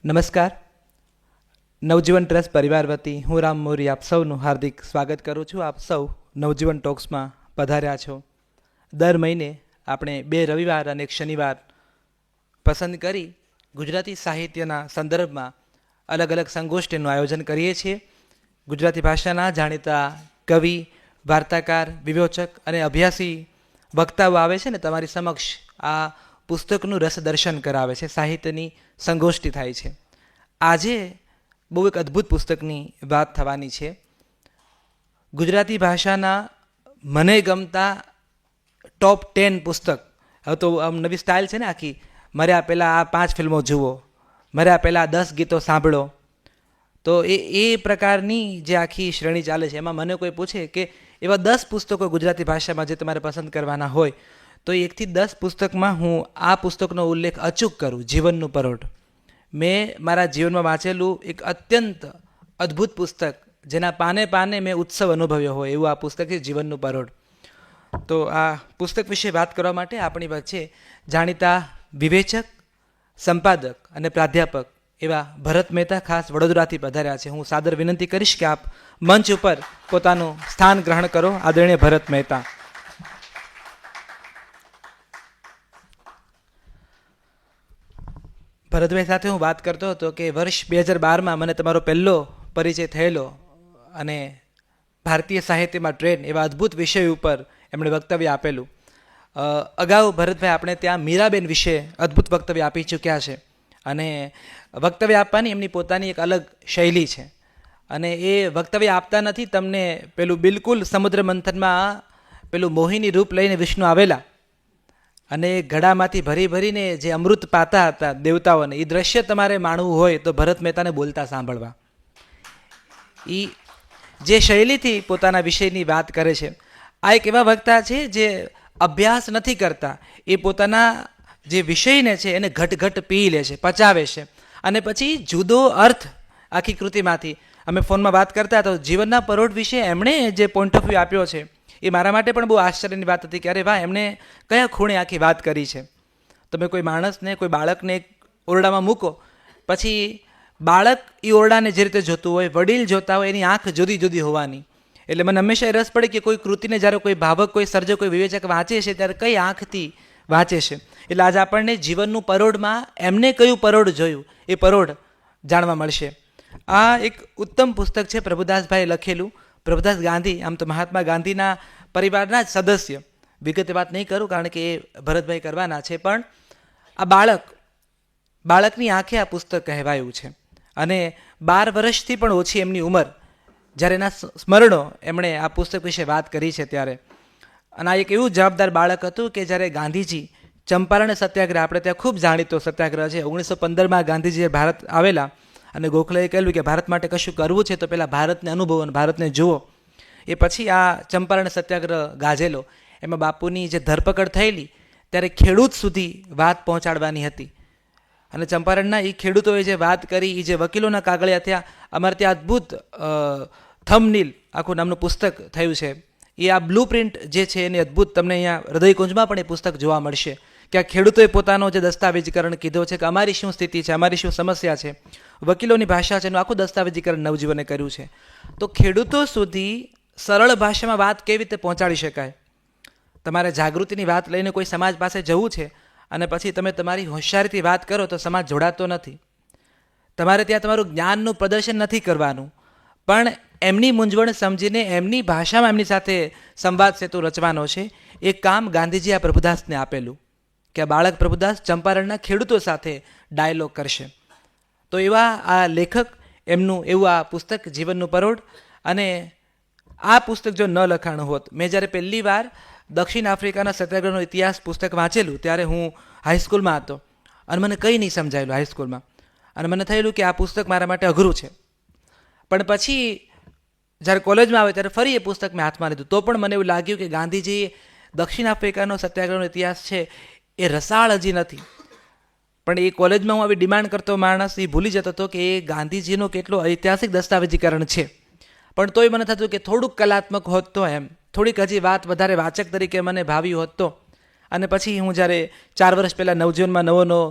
નમસ્કાર. નવજીવન ટ્રસ્ટ પરિવાર વતી હું રામ મોરી આપ સૌનું હાર્દિક સ્વાગત કરું છું. આપ સૌ નવજીવન ટોક્સમાં પધાર્યા છો. દર મહિને આપણે 2 રવિવાર અને 1 શનિવાર પસંદ કરી ગુજરાતી સાહિત્યના સંદર્ભમાં અલગ અલગ સંગોષ્ઠીનું આયોજન કરીએ છીએ. ગુજરાતી ભાષાના જાણીતા કવિ, વાર્તાકાર, વિવેચક અને અભ્યાસી વક્તાઓ આવે છે ને તમારી સમક્ષ આ પુસ્તકનું રસદર્શન કરાવે છે. સાહિત્યની સંગોષ્ઠી થાય છે. આજે બહુ એક અદ્ભુત પુસ્તકની વાત થવાની છે. ગુજરાતી ભાષાના મને ગમતા ટોપ 10 પુસ્તક. હવે તો આમ નવી સ્ટાઇલ છે ને આખી, મર્યા પહેલાં આ 5 ફિલ્મો જુઓ, મર્યા પહેલાં 10 ગીતો સાંભળો. તો એ પ્રકારની જે આખી શ્રેણી ચાલે છે એમાં મને કોઈ પૂછે કે એવા 10 પુસ્તકો ગુજરાતી ભાષામાં જે તમારે પસંદ કરવાના હોય તો 1 થી 10 પુસ્તકમાં હું આ પુસ્તકનો ઉલ્લેખ અચૂક કરું. જીવનનું પરોઢ મેં મારા જીવનમાં વાંચેલું એક અત્યંત અદ્ભુત પુસ્તક, જેના પાને પાને મેં ઉત્સવ અનુભવ્યો હોય એવું આ પુસ્તક છે, જીવનનું પરોઢ. તો આ પુસ્તક વિશે વાત કરવા માટે આપણી વચ્ચે જાણીતા વિવેચક, સંપાદક અને પ્રાધ્યાપક એવા ભરત મહેતા ખાસ વડોદરાથી પધાર્યા છે. હું સાદર વિનંતી કરીશ કે આપ મંચ ઉપર પોતાનું સ્થાન ગ્રહણ કરો. આદરણીય ભરત મહેતા. ભરતભાઈ સાથે હું વાત કરતો હતો કે વર્ષ 2012માં મને તમારો પહેલો પરિચય થયેલો અને ભારતીય સાહિત્યમાં ટ્રેન એવા અદ્ભુત વિષય ઉપર એમણે વક્તવ્ય આપેલું. અગાઉ ભરતભાઈ આપણે ત્યાં મીરાબેન વિશે અદ્ભુત વક્તવ્ય આપી ચૂક્યા છે અને વક્તવ્ય આપવાની એમની પોતાની એક અલગ શૈલી છે અને એ વક્તવ્ય આપતા નથી તમને પેલું બિલકુલ સમુદ્ર મંથનમાં પેલું મોહિની રૂપ લઈને વિષ્ણુ આવેલા અને ઘડામાંથી ભરી ભરીને જે અમૃત પાતા હતા દેવતાઓને, એ દ્રશ્ય તમારે માણવું હોય તો ભરત મહેતાને બોલતા સાંભળવા. એ જે શૈલીથી પોતાના વિષયની વાત કરે છે, આ એક એવા વક્તા છે જે અભ્યાસ નથી કરતા. એ પોતાના જે વિષયને છે એને ઘટ પી લે છે, પચાવે છે અને પછી જુદો અર્થ આખી કૃતિમાંથી. અમે ફોનમાં વાત કરતા તો જીવનના પરોઢ વિશે એમણે જે પોઈન્ટ ઓફ વ્યૂ આપ્યો છે એ મારા માટે પણ બહુ આશ્ચર્યની વાત હતી કે અરે વાહ, એમણે કયા ખૂણે આખી વાત કરી છે. તમે કોઈ માણસને, કોઈ બાળકને એક ઓરડામાં મૂકો, પછી બાળક એ ઓરડાને જે રીતે જોતું હોય, વડીલ જોતા હોય, એની આંખ જુદી જુદી હોવાની. એટલે મને હંમેશા એ રસ પડે કે કોઈ કૃતિને જ્યારે કોઈ ભાવક, કોઈ સર્જક, કોઈ વિવેચક વાંચે છે ત્યારે કઈ આંખથી વાંચે છે. એટલે આજે આપણને જીવનનું પરોઢમાં એમને કયું પરોઢ જોયું એ પરોઢ જાણવા મળશે. આ એક ઉત્તમ પુસ્તક છે, પ્રભુદાસભાઈએ લખેલું. પ્રભુદાસ ગાંધી આમ તો મહાત્મા ગાંધીના પરિવારના જ સદસ્ય. વિગતે વાત નહીં કરું કારણ કે એ ભરતભાઈ કરવાના છે, પણ આ બાળકની આંખે આ પુસ્તક કહેવાયું છે અને 12 વર્ષથી પણ ઓછી એમની ઉંમર, જ્યારે એના સ્મરણો એમણે આ પુસ્તક વિશે વાત કરી છે ત્યારે. અને આ એક એવું જવાબદાર બાળક હતું કે જ્યારે ગાંધીજી ચંપારણ સત્યાગ્રહ, આપણે ત્યાં ખૂબ જાણીતો સત્યાગ્રહ છે, 1915માં ગાંધીજીએ ભારત આવેલા અને ગોખલેએ કહેલું કે ભારત માટે કશું કરવું છે તો પહેલાં ભારતને અનુભવો અને ભારતને જુઓ. એ પછી આ ચંપારણ સત્યાગ્રહ ગાજેલો. એમાં બાપુની જે ધરપકડ થયેલી ત્યારે ખેડૂત સુધી વાત પહોંચાડવાની હતી અને ચંપારણના એ ખેડૂતોએ જે વાત કરી, એ જે વકીલોના કાગળિયા થયા, અમારે ત્યાં અદ્ભુત થંબનીલ આખું નામનું પુસ્તક થયું છે. એ આ બ્લુ પ્રિન્ટ જે છે એની અદ્ભુત તમને અહીંયા હૃદયકુંજમાં પણ એ પુસ્તક જોવા મળશે કે આ ખેડૂતોએ પોતાનો જે દસ્તાવેજીકરણ કીધો છે કે અમારી શું સ્થિતિ છે, અમારી શું સમસ્યા છે, વકીલોની ભાષા છે, એનું આખું દસ્તાવેજીકરણ નવજીવને કર્યું છે. તો ખેડૂતો સુધી સરળ ભાષામાં વાત કેવી રીતે પહોંચાડી શકાય. તમારે જાગૃતિની વાત લઈને કોઈ સમાજ પાસે જવું છે અને પછી તમે તમારી હોશિયારીથી વાત કરો તો સમાજ જોડાતો નથી. તમારે ત્યાં તમારું જ્ઞાનનું પ્રદર્શન નથી કરવાનું, પણ એમની મૂંઝવણ સમજીને એમની ભાષામાં એમની સાથે સંવાદ સેતુ રચવાનો છે. એ કામ ગાંધીજી આ પ્રભુદાસને આપેલું કે આ બાળક પ્રભુદાસ ચંપારણના ખેડૂતો સાથે ડાયલોગ કરશે. તો એવા આ લેખક, એમનું એવું આ પુસ્તક જીવનનું પરોઢ. અને આ પુસ્તક જો ન લખાણું હોત, મેં જ્યારે પહેલી વાર દક્ષિણ આફ્રિકાના સત્યાગ્રહનો ઇતિહાસ પુસ્તક વાંચેલું ત્યારે હું હાઈસ્કૂલમાં હતો અને મને કંઈ નહીં સમજાયેલું હાઈસ્કૂલમાં, અને મને થયેલું કે આ પુસ્તક મારા માટે અઘરું છે. પણ પછી જ્યારે કોલેજમાં આવે ત્યારે ફરી એ પુસ્તક મેં હાથમાં લીધું તો પણ મને એવું લાગ્યું કે ગાંધીજી દક્ષિણ આફ્રિકાનો સત્યાગ્રહનો ઇતિહાસ છે એ રસાળ હજી નથી. પણ એ કોલેજમાં હું આવી ડિમાન્ડ કરતો માણસ એ ભૂલી જતો હતો કે એ ગાંધીજીનો કેટલો ઐતિહાસિક દસ્તાવેજીકરણ છે. પણ તોય મને થતું કે થોડુંક કલાત્મક હોત તો, એમ થોડીક હજી વાત વધારે વાચક તરીકે મને ભાવી હોત તો. અને પછી હું જ્યારે 4 વર્ષ પહેલાં નવજીવનમાં નવો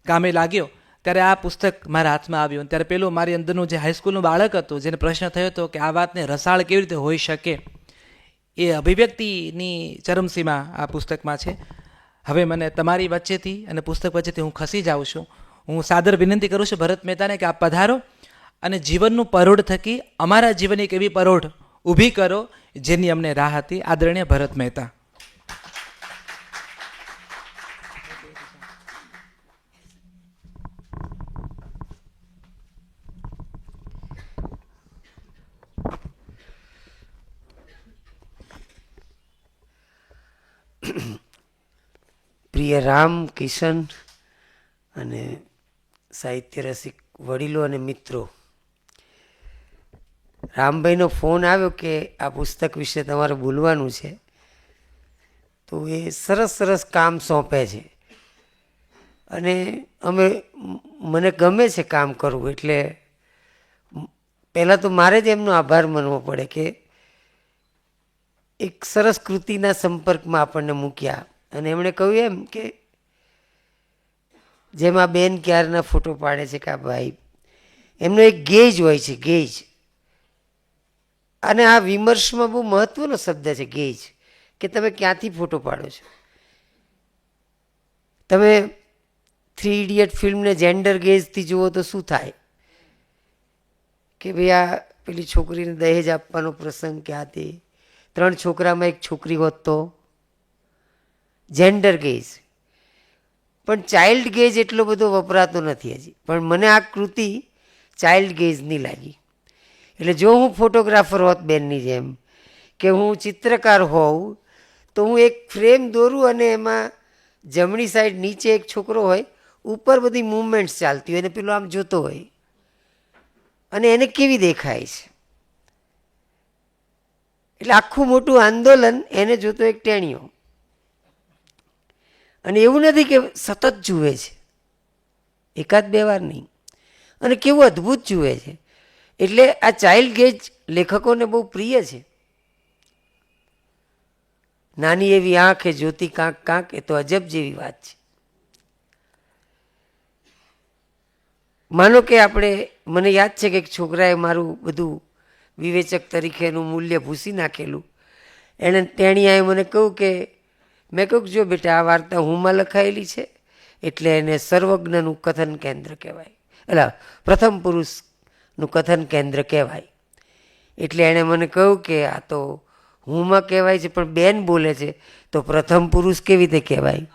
કામે લાગ્યો ત્યારે આ પુસ્તક મારા હાથમાં આવ્યું. ત્યારે પેલું મારી અંદરનું જે હાઈસ્કૂલનું બાળક હતું, જેને પ્રશ્ન થયો હતો કે આ વાતને રસાળ કેવી રીતે હોઈ શકે, એ અભિવ્યક્તિની ચરમસીમા આ પુસ્તકમાં છે. હવે મને તમારી વચ્ચેથી અને પુસ્તક વચ્ચેથી હું ખસી જાઉં છું. હું સાદર વિનંતી કરું છું ભરત મહેતાને કે આપ પધારો અને જીવનનું પરોઢ થકી અમારા જીવનની એક એવી પરોઢ ઊભી કરો જેની અમને રાહ હતી. આદરણીય ભરત મહેતા. પ્રિય રામ, કિશન અને સાહિત્ય રસિક વડીલો અને મિત્રો, રામભાઈનો ફોન આવ્યો કે આ પુસ્તક વિશે તમારે બોલવાનું છે, તો એ સરસ સરસ કામ સોંપે છે અને મને ગમે છે કામ કરવું. એટલે પહેલાં તો મારે જ એમનો આભાર માનવો પડે કે એક સરસ કૃતિના સંપર્કમાં આપણને મૂક્યા. અને એમણે કહ્યું એમ કે જેમ આ બેન ક્યારના ફોટો પાડે છે કે આ ભાઈ, એમનો એક ગેજ હોય છે, ગેજ. અને આ વિમર્શમાં બહુ મહત્વનો શબ્દ છે, ગેજ, કે તમે ક્યાંથી ફોટો પાડો છો. તમે 3 ઇડિયટ ફિલ્મને જેન્ડર ગેજથી જુઓ તો શું થાય કે ભાઈ આ પેલી છોકરીને દહેજ આપવાનો પ્રસંગ કે આ તે 3 છોકરામાં એક છોકરી હોત તો જેન્ડર ગેજ. પણ ચાઇલ્ડ ગેજ એટલો બધો વપરાતો નથી હજી. પણ મને આ કૃતિ ચાઇલ્ડ ગેજની લાગી. એટલે જો હું ફોટોગ્રાફર હોત બેનની જેમ, કે હું ચિત્રકાર હોઉં, તો હું એક ફ્રેમ દોરું અને એમાં જમણી સાઈડ નીચે એક છોકરો હોય, ઉપર બધી મૂવમેન્ટ્સ ચાલતી હોય અને પેલો આમ જોતો હોય અને એને કેવી દેખાય છે. એટલે આખું મોટું આંદોલન એને જોતો એક ટેણીઓ. અને એવું નથી કે સતત જુએ છે, 1-2 વાર નહીં, અને કેવું અદ્ભુત જુએ છે. એટલે આ ચાઇલ્ડ ગેજ લેખકોને બહુ પ્રિય છે. નાની એવી આંખ એ જોતી કાંક કાંક, એ તો અજબ જેવી વાત છે. માનો કે મને યાદ છે કે એક છોકરાએ મારું બધું વિવેચક તરીકેનું મૂલ્ય ભૂસી નાખેલું. એણે ટેણીયાએ મને કહ્યું કે, મેં કહ્યું જો બેટા આ વાર્તા હુંમાં લખાયેલી છે એટલે એને સર્વજ્ઞનું કથન કેન્દ્ર કહેવાય, એટલે પ્રથમ પુરુષનું કથન કેન્દ્ર કહેવાય. એટલે એણે મને કહ્યું કે આ તો હુંમાં કહેવાય છે પણ બેન બોલે છે તો પ્રથમ પુરુષ કેવી રીતે કહેવાય.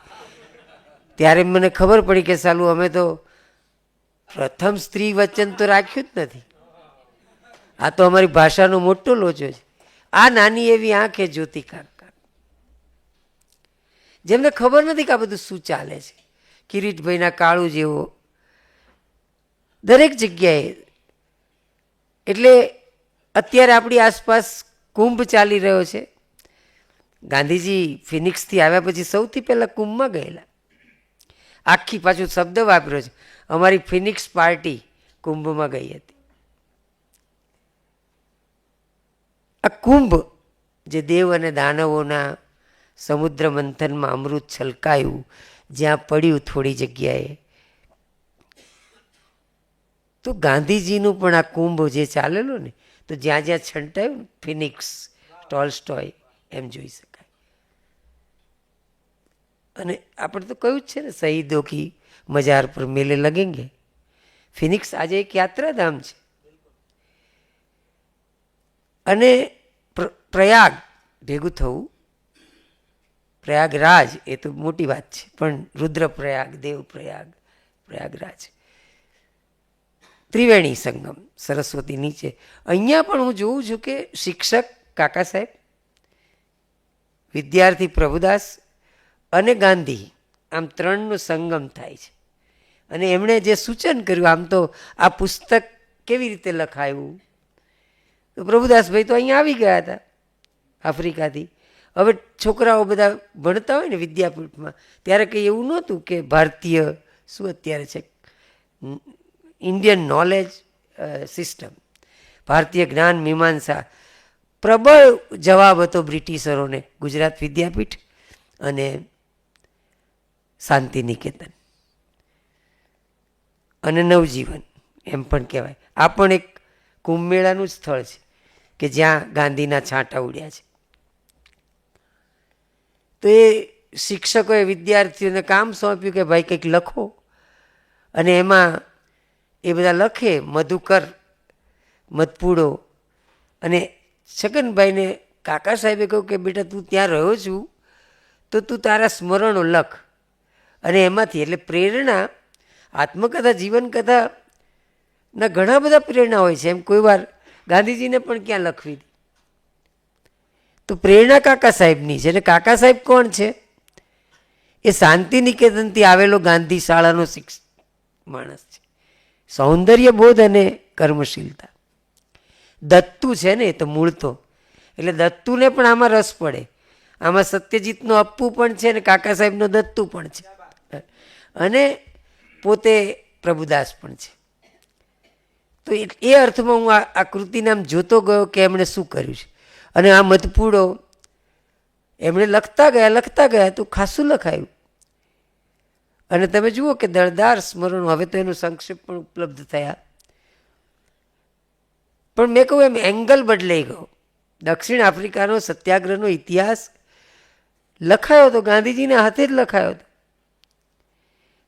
ત્યારે મને ખબર પડી કે સાલું અમે તો પ્રથમ સ્ત્રી વચન તો રાખ્યું જ નથી. આ તો અમારી ભાષાનો મોટો લોચો છે. આ નાની એવી આંખ એ જ્યોતિ કાંક, જેમને ખબર નથી કે આ બધું શું ચાલે છે. કિરીટભાઈના કાળું જેવો દરેક જગ્યાએ. એટલે અત્યારે આપણી આસપાસ કુંભ ચાલી રહ્યો છે. ગાંધીજી ફિનિક્સથી આવ્યા પછી સૌથી પહેલાં કુંભમાં ગયેલા. આખી પાછું શબ્દ વાપર્યો છે, અમારી ફિનિક્સ પાર્ટી કુંભમાં ગઈ હતી. આ કુંભ જે દેવ અને દાનવોના સમુદ્ર મંથનમાં અમૃત છલકાયું, જ્યાં પડ્યું થોડી જગ્યાએ, તો ગાંધીજીનું પણ આ કુંભ જે ચાલેલો ને, તો જ્યાં જ્યાં છંટાયું ને, ફિનિક્સ, ટોલ્સ્ટોય, એમ જોઈ શકાય. અને આપણે તો કહ્યું જ છે ને, શહીદો કી મજાર પર મેલે લગેંગે. ફિનિક્સ આજે એક યાત્રાધામ છે. અને પ્રયાગ ભેગું થવું, પ્રયાગરાજ એ તો મોટી વાત છે, પણ રુદ્રપ્રયાગ, દેવપ્રયાગ, પ્રયાગરાજ, ત્રિવેણી સંગમ, સરસ્વતી નીચે. અહીંયા પણ હું જોઉં છું કે શિક્ષક કાકા સાહેબ, વિદ્યાર્થી પ્રભુદાસ અને ગાંધી, આમ 3નો સંગમ થાય છે. અને એમણે જે સૂચન કર્યું, આમ તો આ પુસ્તક કેવી રીતે લખાયું, તો પ્રભુદાસભાઈ તો અહીંયા આવી ગયા હતા આફ્રિકાથી. હવે છોકરાઓ બધા ભણતા હોય ને વિદ્યાપીઠમાં, ત્યારે કંઈ એવું નહોતું કે ભારતીય શું અત્યારે છે ઇન્ડિયન નોલેજ સિસ્ટમ, ભારતીય જ્ઞાન મીમાંસા. પ્રબળ જવાબ હતો બ્રિટિશરોને ગુજરાત વિદ્યાપીઠ અને શાંતિ નિકેતન. અને નવજીવન એમ પણ કહેવાય. આ પણ એક કુંભ મેળાનું જ સ્થળ છે કે જ્યાં ગાંધીના છાંટા ઉડ્યા છે. તો એ શિક્ષકોએ વિદ્યાર્થીઓને કામ સોંપ્યું કે ભાઈ કંઈક લખો, અને એમાં એ બધા લખે. મધુકર, મધપૂડો, અને છગનભાઈને કાકા સાહેબે કહ્યું કે બેટા તું ત્યાં રહ્યો છું તો તું તારા સ્મરણો લખ, અને એમાંથી એટલે પ્રેરણા, આત્મકથા, જીવનકથાના ઘણા બધા પ્રેરણા હોય છે. એમ કોઈ વાર ગાંધીજીને પણ ક્યાં લખવી હતી. તો પ્રેરણા કાકા સાહેબની છે. અને કાકા સાહેબ કોણ છે? એ શાંતિ નિકેતનથી આવેલો ગાંધી શાળાનો માણસ છે. સૌંદર્ય બોધ અને કર્મશીલતા. દત્તુ છે ને, એ તો મૂળ તો, એટલે દત્તુને પણ આમાં રસ પડે. આમાં સત્યજીતનો અપ્પુ પણ છે ને કાકા સાહેબનો દત્તુ પણ છે, અને પોતે પ્રભુદાસ પણ છે. તો એ અર્થમાં હું આ કૃતિને આમ જોતો ગયો કે એમણે શું કર્યું છે. અને આ મધપૂડો એમણે લખતા ગયા તો ખાસું લખાયું. અને તમે જુઓ કે દળદાર સ્મરણો, હવે તો એનું સંક્ષેપ પણ ઉપલબ્ધ થયા. પણ મેં કહું એમ એંગલ બદલાઈ ગયો. દક્ષિણ આફ્રિકાનો સત્યાગ્રહનો ઇતિહાસ લખાયો હતો, ગાંધીજીના હાથે જ લખાયો હતો.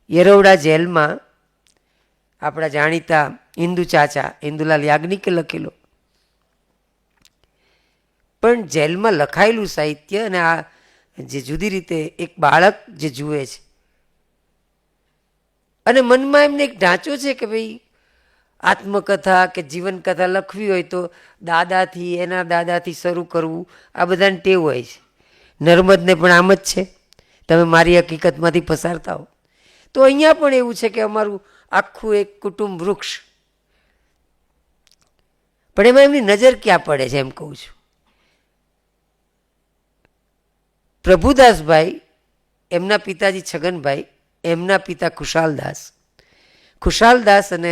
યરવડા જેલમાં આપણા જાણીતા ઇન્દુ ચાચા ઇન્દુલાલ યાજ્ઞિકે લખેલો. પણ જેલમાં લખાયેલું સાહિત્ય અને આ જે જુદી રીતે એક બાળક જે જુએ છે, અને મનમાં એમને એક ઢાંચો છે કે ભાઈ આત્મકથા કે જીવનકથા લખવી હોય તો દાદાથી, એના દાદાથી શરૂ કરવું, આ બધાને ટેવ હોય છે. નર્મદને પણ આમ જ છે. તમે મારી હકીકતમાંથી પસાર થાઓ. તો અહીંયા પણ એવું છે કે અમારું આખું એક કુટુંબ વૃક્ષ. પણ એમાં એમની નજર ક્યાં પડે છે એમ કહું છું. પ્રભુદાસભાઈ, એમના પિતાજી છગનભાઈ, એમના પિતા ખુશાલદાસ અને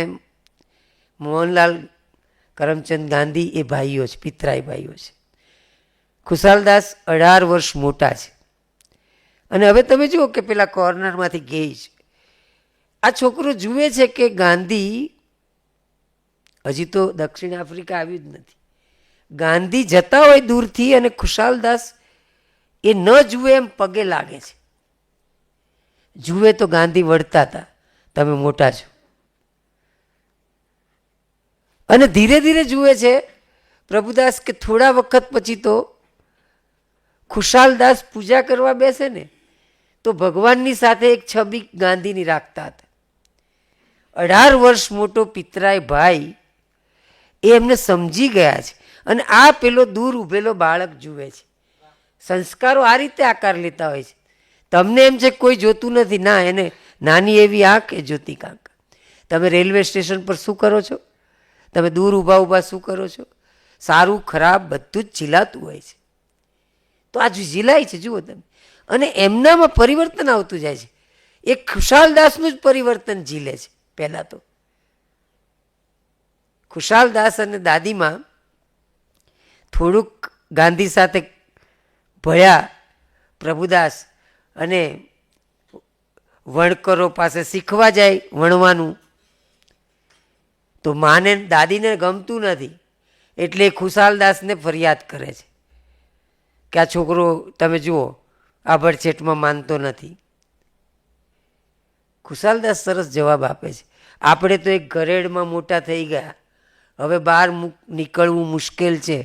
મોહનલાલ કરમચંદ ગાંધી એ ભાઈઓ છે, પિતરાઈ ભાઈઓ છે. ખુશાલદાસ 18 વર્ષ મોટા છે. અને હવે તમે જુઓ કે પેલા કોર્નરમાંથી ગઈ છે. આ છોકરો જુએ છે કે ગાંધી હજી તો દક્ષિણ આફ્રિકા આવ્યું જ નથી. ગાંધી જતા હોય દૂરથી, અને ખુશાલદાસ એ ન જુએ એમ પગે લાગે છે. જુએ તો ગાંધી વળતા હતા, તમે મોટા છો. અને ધીરે ધીરે જુએ છે પ્રભુદાસ કે થોડા વખત પછી તો ખુશાલદાસ પૂજા કરવા બેસે ને તો ભગવાનની સાથે એક છબી ગાંધીની રાખતા હતા. 18 વર્ષ મોટો પિતરાય ભાઈ એ એમને સમજી ગયા છે. અને આ પેલો દૂર ઉભેલો બાળક જુએ છે. સંસ્કારો આ રીતે આકાર લેતા હોય છે. તમને એમ છે કોઈ જોતું નથી, ના, એને નાની એવી આંખ એ જોતી કાંક. તમે રેલવે સ્ટેશન પર શું કરો છો? તમે દૂર ઊભા ઊભા શું કરો છો? સારું ખરાબ બધું જ ઝીલાતું હોય છે. તો આ ઝીલાય છે, જુઓ તમે. અને એમનામાં પરિવર્તન આવતું જાય છે. એ ખુશાલદાસનું જ પરિવર્તન ઝીલે છે. પહેલાં તો ખુશાલદાસ અને દાદીમાં થોડુંક ગાંધી સાથે ભળ્યા પ્રભુદાસ, અને વણકરો પાસે શીખવા જાય વણવાનું. તો માને, દાદીને ગમતું નથી, એટલે ખુશાલદાસને ફરિયાદ કરે છે કે આ છોકરો તમે જુઓ આભડછેટમાં માનતો નથી. ખુશાલદાસ સરસ જવાબ આપે છે, આપણે તો એક ઘરેડમાં મોટા થઈ ગયા, હવે બહાર નીકળવું મુશ્કેલ છે.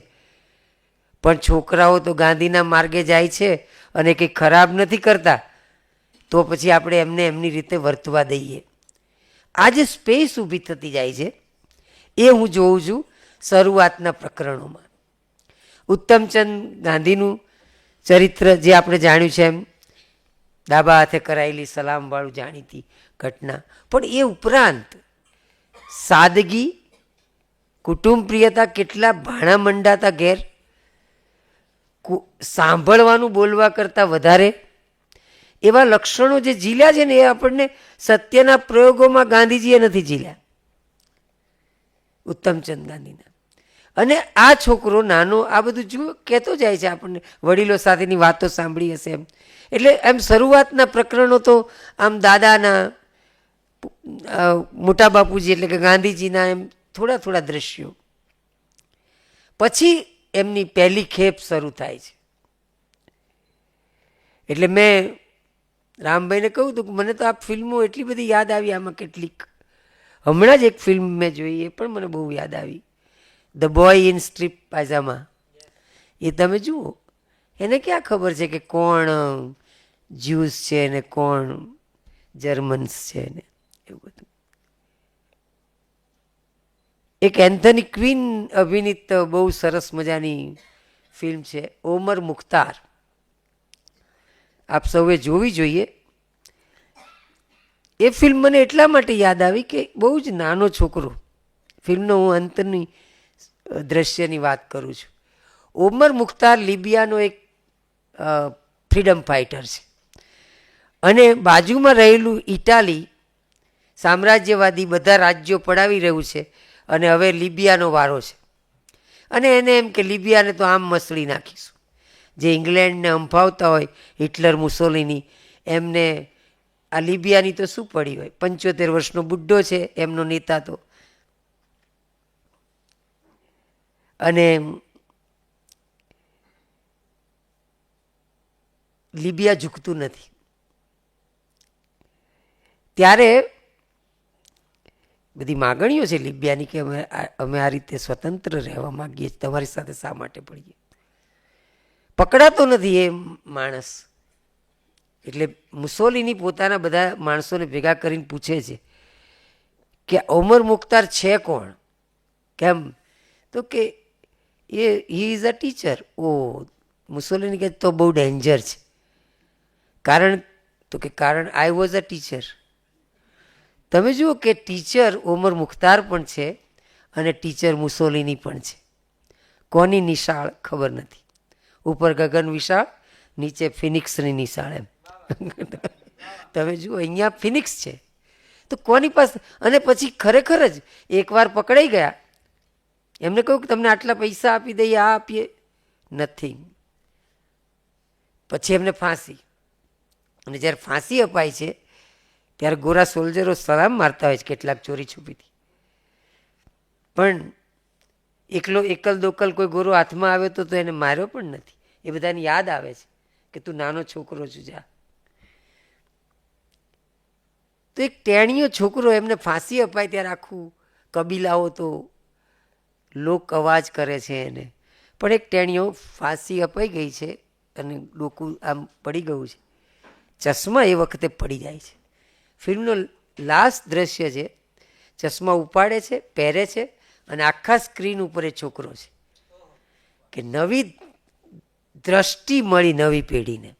પણ છોકરાઓ તો ગાંધીના માર્ગે જાય છે અને કંઈ ખરાબ નથી કરતા, તો પછી આપણે એમને એમની રીતે વર્તવા દઈએ. આ જે સ્પેસ ઊભી થતી જાય છે એ હું જોઉં છું શરૂઆતના પ્રકરણોમાં. ઉત્તમચંદ ગાંધીનું ચરિત્ર જે આપણે જાણ્યું છે એમ, ડાબા હાથે કરાયેલી સલામવાળું જાણીતી ઘટના. પણ એ ઉપરાંત સાદગી, કુટુંબ પ્રિયતા, કેટલા ભાણા મંડાતા ઘેર, સાંભળવાનું બોલવા કરતાં વધારે, એવા લક્ષણો જે ઝીલ્યા છે ને એ આપણને સત્યના પ્રયોગોમાં ગાંધીજીએ નથી ઝીલ્યા, ઉત્તમચંદ ગાંધીના. અને આ છોકરો નાનો આ બધું જુઓ કહેતો જાય છે આપણને, વડીલો સાથેની વાતો સાંભળી હશે એમ. એટલે એમ શરૂઆતના પ્રકરણો તો આમ દાદાના મોટા બાપુજી એટલે કે ગાંધીજીના એમ થોડા થોડા દ્રશ્યો. પછી એમની પહેલી ખેપ શરૂ થાય છે. એટલે મેં રામભાઈને કહ્યું હતું કે મને તો આ ફિલ્મો એટલી બધી યાદ આવી, આમાં કેટલીક હમણાં જ એક ફિલ્મ મેં જોઈ, એ પણ મને બહુ યાદ આવી, ધ બોય ઇન સ્ટ્રીપ પાયજામા. એ તમે જુઓ, એને ક્યાં ખબર છે કે કોણ જ્યુઝ છે ને કોણ જર્મન્સ છે ને એવું બધું. એક એન્થની ક્વીન અભિનીત બહુ સરસ મજાની ફિલ્મ છે ઓમર મુખ્તાર, આપ સૌએ જોવી જોઈએ. એ ફિલ્મ મને એટલા માટે યાદ આવી કે બહુ જ નાનો છોકરો, ફિલ્મનો હું અંતની દ્રશ્યની વાત કરું છું. ઓમર મુખ્તાર લિબિયાનો એક ફ્રીડમ ફાઇટર છે અને બાજુમાં રહેલું ઇટાલી સામ્રાજ્યવાદી બધા રાજ્યો પડાવી રહ્યું છે અને હવે લિબિયાનો વારો છે. અને એને એમ કે લિબિયાને તો આમ મસળી નાખીશું. જે ઇંગ્લેન્ડને અંફાવતા હોય હિટલર મુસોલિની, એમને આ લિબિયાની તો શું પડી હોય, 75 વર્ષનો બુઢ્ઢો છે એમનો નેતા તો. અને લિબિયા ઝૂકતું નથી. ત્યારે બધી માગણીઓ છે લિબિયાની કે અમે આ રીતે સ્વતંત્ર રહેવા માંગીએ છીએ, તમારી સાથે શા માટે પડીએ. પકડાતો નથી એ માણસ. એટલે મુસોલિની પોતાના બધા માણસોને ભેગા કરીને પૂછે છે કે ઓમર મુખ્તાર છે કોણ, કેમ, તો કે he is a teacher. O Mussolini કહે તો બહુ ડેન્જર છે. કારણ, તો કે કારણ આઈ વોઝ અ ટીચર. તમે જુઓ કે ટીચર ઓમર મુખ્તાર પણ છે અને ટીચર મુસોલિની પણ છે. કોની નિશાળ ખબર નથી. ઉપર ગગન વિશાળ, નીચે ફિનિક્સની નિશાળ એમ. તમે જુઓ અહીંયા ફિનિક્સ છે તો કોની પાસે. અને પછી ખરેખર જ એકવાર પકડાઈ ગયા, એમને કહ્યું કે તમને આટલા પૈસા આપી દઈએ, આ આપીએ, નથિંગ. પછી એમને ફાંસી. અને જ્યારે ફાંસી અપાય છે ત્યારે ગોરા સોલ્જરો સલામ મારતા હોય છે કેટલાક ચોરી છુપીથી. પણ એકલ દોકલ કોઈ ગોરો હાથમાં આવ્યો તો એને માર્યો પણ નથી. એ બધાને યાદ આવે છે કે તું નાનો છોકરો છું જા. તો એક ટેણીયો છોકરો, એમને ફાંસી અપાય ત્યારે આખું કબીલાઓ તો લોક અવાજ કરે છે એને. પણ એક ટેણીયો ફાંસી અપાઈ ગઈ છે અને ડોકું આમ પડી ગયું છે, ચશ્મા એ વખતે પડી જાય છે. ફિલ્મનો લાસ્ટ દ્રશ્ય છે, ચશ્મા ઉપાડે છે, પહેરે છે અને આખા સ્ક્રીન ઉપર એ છોકરો છે કે નવી દ્રષ્ટિ મળી નવી પેઢીને.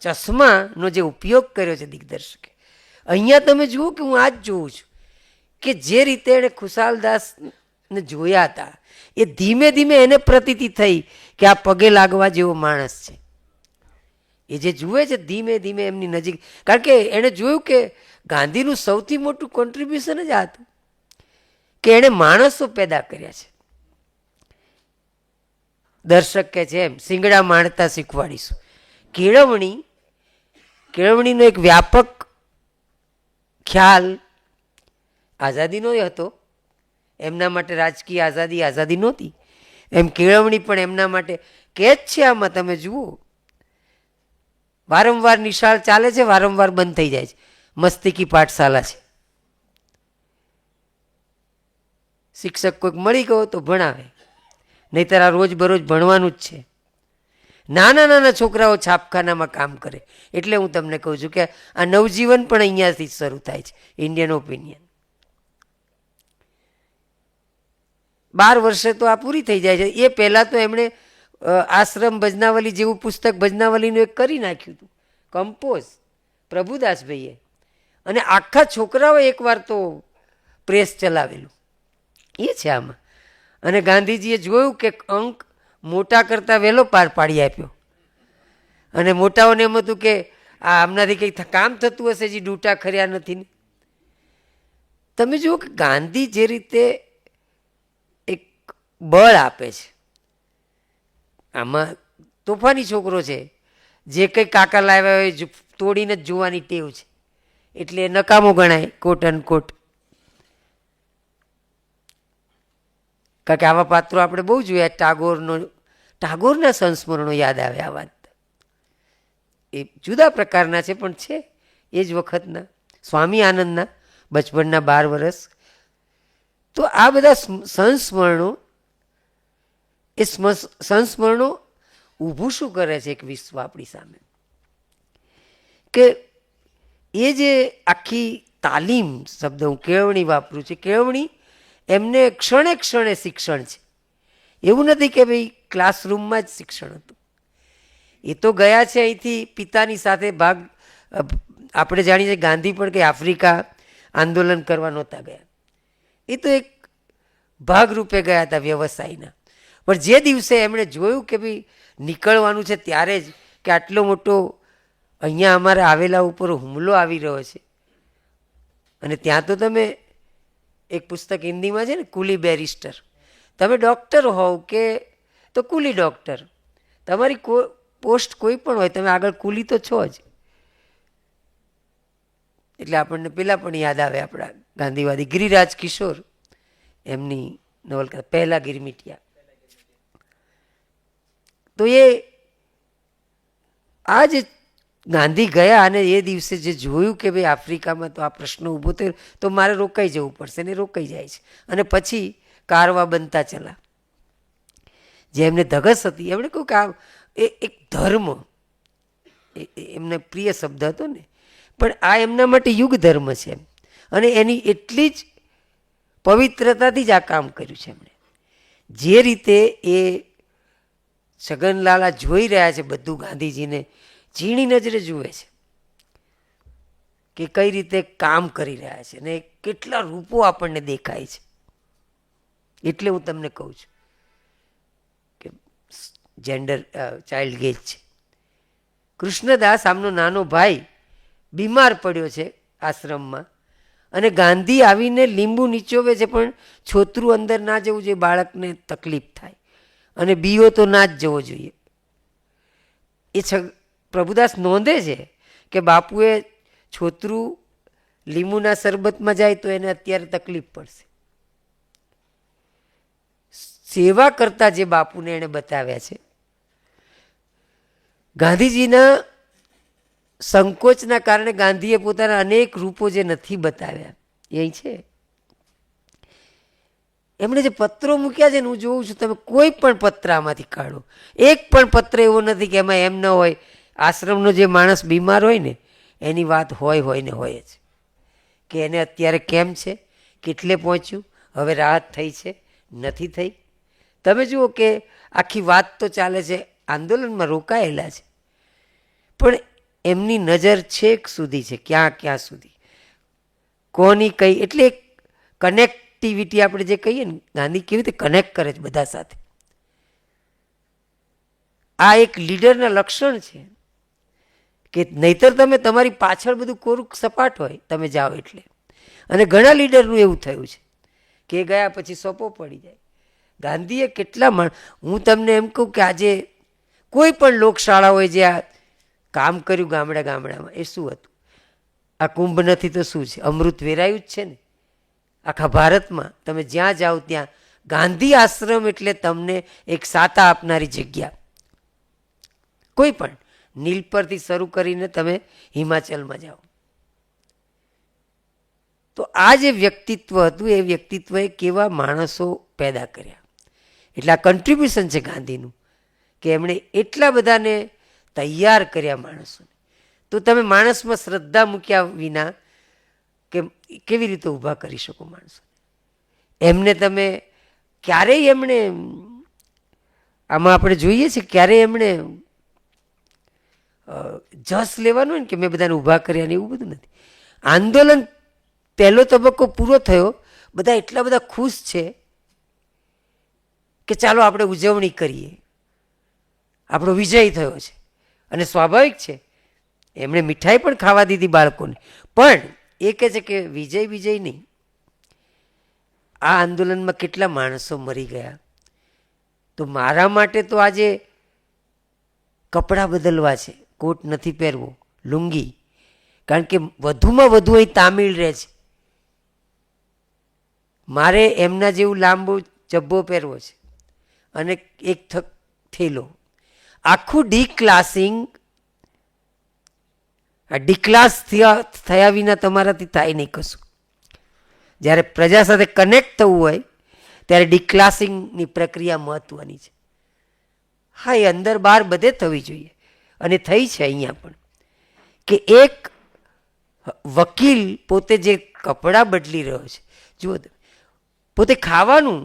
ચશ્માનો જે ઉપયોગ કર્યો છે દિગ્દર્શકે, અહીંયા તમે જુઓ કે હું આ જ જોઉં છું કે જે રીતે એણે ખુશાલદાસને જોયા હતા એ ધીમે ધીમે એને પ્રતીતિ થઈ કે આ પગે લાગવા જેવો માણસ છે. એ જે જુએ છે ધીમે ધીમે એમની નજીક, કારણ કે એણે જોયું કે ગાંધીનું સૌથી મોટું કોન્ટ્રીબ્યુશન જ આ હતું કે એણે માણસો પેદા કર્યા છે. દર્શક કે છે એમ શિંગડા માણતા શીખવાડીશું. કેળવણીનો એક વ્યાપક ખ્યાલ આઝાદીનો હતો. એમના માટે રાજકીય આઝાદી નહોતી, એમ કેળવણી પણ એમના માટે કે જ છે. આમાં તમે જુઓ વારંવાર નિશાળ ચાલે છે, વારંવાર બંધ થઈ જાય છે. મસ્તીકી પાઠશાલા છે, શિક્ષક કોઈક મળી ગયો તો ભણાવે, નહીંતર આ રોજ બરોજ ભણવાનું જ છે. નાના નાના છોકરાઓ છાપખાનામાં કામ કરે. એટલે હું તમને કહું છું કે આ નવજીવન પણ અહીંયાથી જ શરૂ થાય છે. ઇન્ડિયન ઓપિનિયન 12 વર્ષે તો આ પૂરી થઈ જાય છે. એ પહેલાં તો એમણે આશ્રમ ભજનાવલી જેવું પુસ્તક ભજનાવલીનું એક કરી નાખ્યું હતું, કમ્પોઝ પ્રભુદાસભાઈએ, અને આખા છોકરાઓ એકવાર તો પ્રેસ ચલાવેલું એ છે આમાં. અને ગાંધીજીએ જોયું કે અંક મોટા કરતાં વહેલો પાર પાડી આપ્યો. અને મોટાઓને એમ હતું કે આ આમનાથી કંઈક કામ થતું હશે, જે ડૂટા ખર્યા નથી ને. તમે જુઓ કે ગાંધી જે રીતે એક બળ આપે છે, આમાં તોફાની છોકરો છે, જે કંઈ કાકા લાવ્યા હોય તોડીને જ જોવાની ટેવ છે. એટલે એ નકામો ગણાય, કોટ અનકોટ. કારણ કે આવા પાત્રો આપણે બહુ જોયા. ટાગોરના સંસ્મરણો યાદ આવે આ વાત. એ જુદા પ્રકારના છે પણ છે એ જ વખતના. સ્વામી આનંદના બચપનના 12 વર્ષ. તો આ બધા સંસ્મરણો, એ સંસ્મરણો ઊભું શું કરે છે એક વિશ્વ આપણી સામે, કે એ જે આખી તાલીમ શબ્દ હું કેળવણી વાપરું છું, કેળવણી એમને ક્ષણે ક્ષણે શિક્ષણ છે. એવું નથી કે ભાઈ ક્લાસરૂમમાં જ શિક્ષણ હતું. એ તો ગયા છે અહીંથી પિતાની સાથે ભાગ. આપણે જાણીએ છીએ ગાંધી પણ કે આફ્રિકા આંદોલન કરવા નહોતા ગયા. એ તો એક ભાગરૂપે ગયા હતા વ્યવસાયના. પણ જે દિવસે એમણે જોયું કે ભાઈ નીકળવાનું છે ત્યારે જ કે આટલો મોટો અહીંયા અમારા આવેલા ઉપર હુમલો આવી રહ્યો છે, અને ત્યાં તો તમે એક પુસ્તક હિન્દીમાં છે ને, કુલી બેરિસ્ટર. તમે ડૉક્ટર હોવ કે તો કુલી ડૉક્ટર, તમારી પોસ્ટ કોઈ પણ હોય, તમે આગળ કુલી તો છો જ. એટલે આપણને પેલા પણ યાદ આવે આપણા ગાંધીવાદી ગિરિરાજ કિશોર, એમની નવલકથા પહેલા ગિરમિટિયા. તો એ આ જે ગાંધી ગયા અને એ દિવસે જે જોયું કે ભાઈ આફ્રિકામાં તો આ પ્રશ્ન ઊભો થયો, તો મારે રોકાઈ જવું પડશે, ને રોકાઈ જાય છે. અને પછી કારવા બનતા ચલા. જે એમને ધગસ હતી, એમણે કહ્યું કે આ એક ધર્મ, એમને પ્રિય શબ્દ હતો ને, પણ આ એમના માટે યુગ ધર્મ છે. અને એની એટલી જ પવિત્રતાથી જ આ કામ કર્યું છે એમણે. જે રીતે એ છગનલાલા જોઈ રહ્યા છે બધું, ગાંધીજીને ઝીણી નજરે જુએ છે કે કઈ રીતે કામ કરી રહ્યા છે, અને કેટલા રૂપો આપણને દેખાય છે. એટલે હું તમને કહું છું કે જેન્ડર ચાઇલ્ડ ગેજ છે. કૃષ્ણદાસ, આમનો નાનો ભાઈ, બીમાર પડ્યો છે આશ્રમમાં, અને ગાંધી આવીને લીંબુ નીચોવે છે, પણ છોતરું અંદર ના જવું જોઈએ, બાળકને તકલીફ થાય, અને બીઓ તો ના જ જવો જોઈએ. એ પ્રભુદાસ નોંધે છે કે બાપુએ છોતરું લીંબુના શરબતમાં જાય તો એને અત્યારે તકલીફ પડશે. સેવા કરતા જે બાપુને એને બતાવ્યા છે, ગાંધીજીના સંકોચના કારણે ગાંધીએ પોતાના અનેક રૂપો જે નથી બતાવ્યા એ છે. એમણે જે પત્રો મૂક્યા છે ને, હું જોઉં છું, તમે કોઈ પણ પત્ર આમાંથી કાઢો, એક પણ પત્ર એવો નથી કે એમાં એમ ન હોય આશ્રમનો જે માણસ બીમાર હોય ને એની વાત હોય ને હોય જ, કે એને અત્યારે કેમ છે, કેટલે પહોંચ્યું, હવે રાહત થઈ છે, નથી થઈ. તમે જુઓ કે આખી વાત તો ચાલે છે, આંદોલનમાં રોકાયેલા છે, પણ એમની નજર છેક સુધી છે, ક્યાં સુધી, કોની કઈ. એટલે કનેક્ટિવિટી આપણે જે કહીએ ને, ગાંધી કેવી રીતે કનેક્ટ કરે છે બધા સાથે. આ એક લીડરના લક્ષણ છે કે નહીતર તમે તમારી પાછળ બધું કોરું સપાટ હોય, તમે જાઓ એટલે. અને ઘણા લીડરનું એવું થયું છે કે એ ગયા પછી સોપો પડી જાય. ગાંધીએ કેટલા હું તમને એમ કહું કે આજે કોઈ પણ લોકશાળાઓએ જે આ કામ કર્યું ગામડામાં, એ શું હતું? આ કુંભ નથી તો શું છે? અમૃત વેરાયું જ છે ને આખા ભારતમાં. તમે જ્યાં જાઓ ત્યાં ગાંધી આશ્રમ એટલે તમને એક સાતા આપનારી જગ્યા. કોઈ પણ નીલ પરથી શરૂ કરીને તમે હિમાચલમાં જાઓ. તો આ જે વ્યક્તિત્વ હતું, એ વ્યક્તિત્વએ કેવા માણસો પેદા કર્યા. એટલે આ કન્ટ્રીબ્યુશન છે ગાંધીનું, કે એમણે એટલા બધાને તૈયાર કર્યા માણસોને. તો તમે માણસમાં શ્રદ્ધા મૂક્યા વિના કે કેવી રીતે ઊભા કરી શકો માણસોને? એમને તમે ક્યારેય, એમણે આમાં આપણે જોઈએ છે, ક્યારેય એમણે જસ લેવાનું હોય ને કે મેં બધાને ઊભા કર્યા ને એવું બધું નથી. આંદોલન પહેલો તબક્કો પૂરો થયો, બધા એટલા બધા ખુશ છે કે ચાલો આપણે ઉજવણી કરીએ, આપણો વિજય થયો છે. અને સ્વાભાવિક છે, એમણે મીઠાઈ પણ ખાવા દીધી બાળકોને. પણ એ કહે છે કે વિજય નહીં, આ આંદોલનમાં કેટલા માણસો મરી ગયા. તો મારા માટે તો આજે કપડાં બદલવા છે, કોટ નથી પહેરવો, લુંગી, કારણ કે વધુમાં વધુ અહીં તામિલ રહે છે. મારે એમના જેવું લાંબુ જબ્બો પહેરવો છે અને એક થેલો. આખું ડીક્લાસિંગ, આ ડીક્લાસ થયા વિના તમારાથી થાય નહીં કશું. જ્યારે પ્રજા સાથે કનેક્ટ થવું હોય ત્યારે ડિક્લાસિંગની પ્રક્રિયા મહત્વની છે. હા, એ અંદર બહાર બધે થવી જોઈએ અને થઈ છે અહીંયા પણ. કે એક વકીલ પોતે જે કપડાં બદલી રહ્યો છે, જુઓ પોતે ખાવાનું,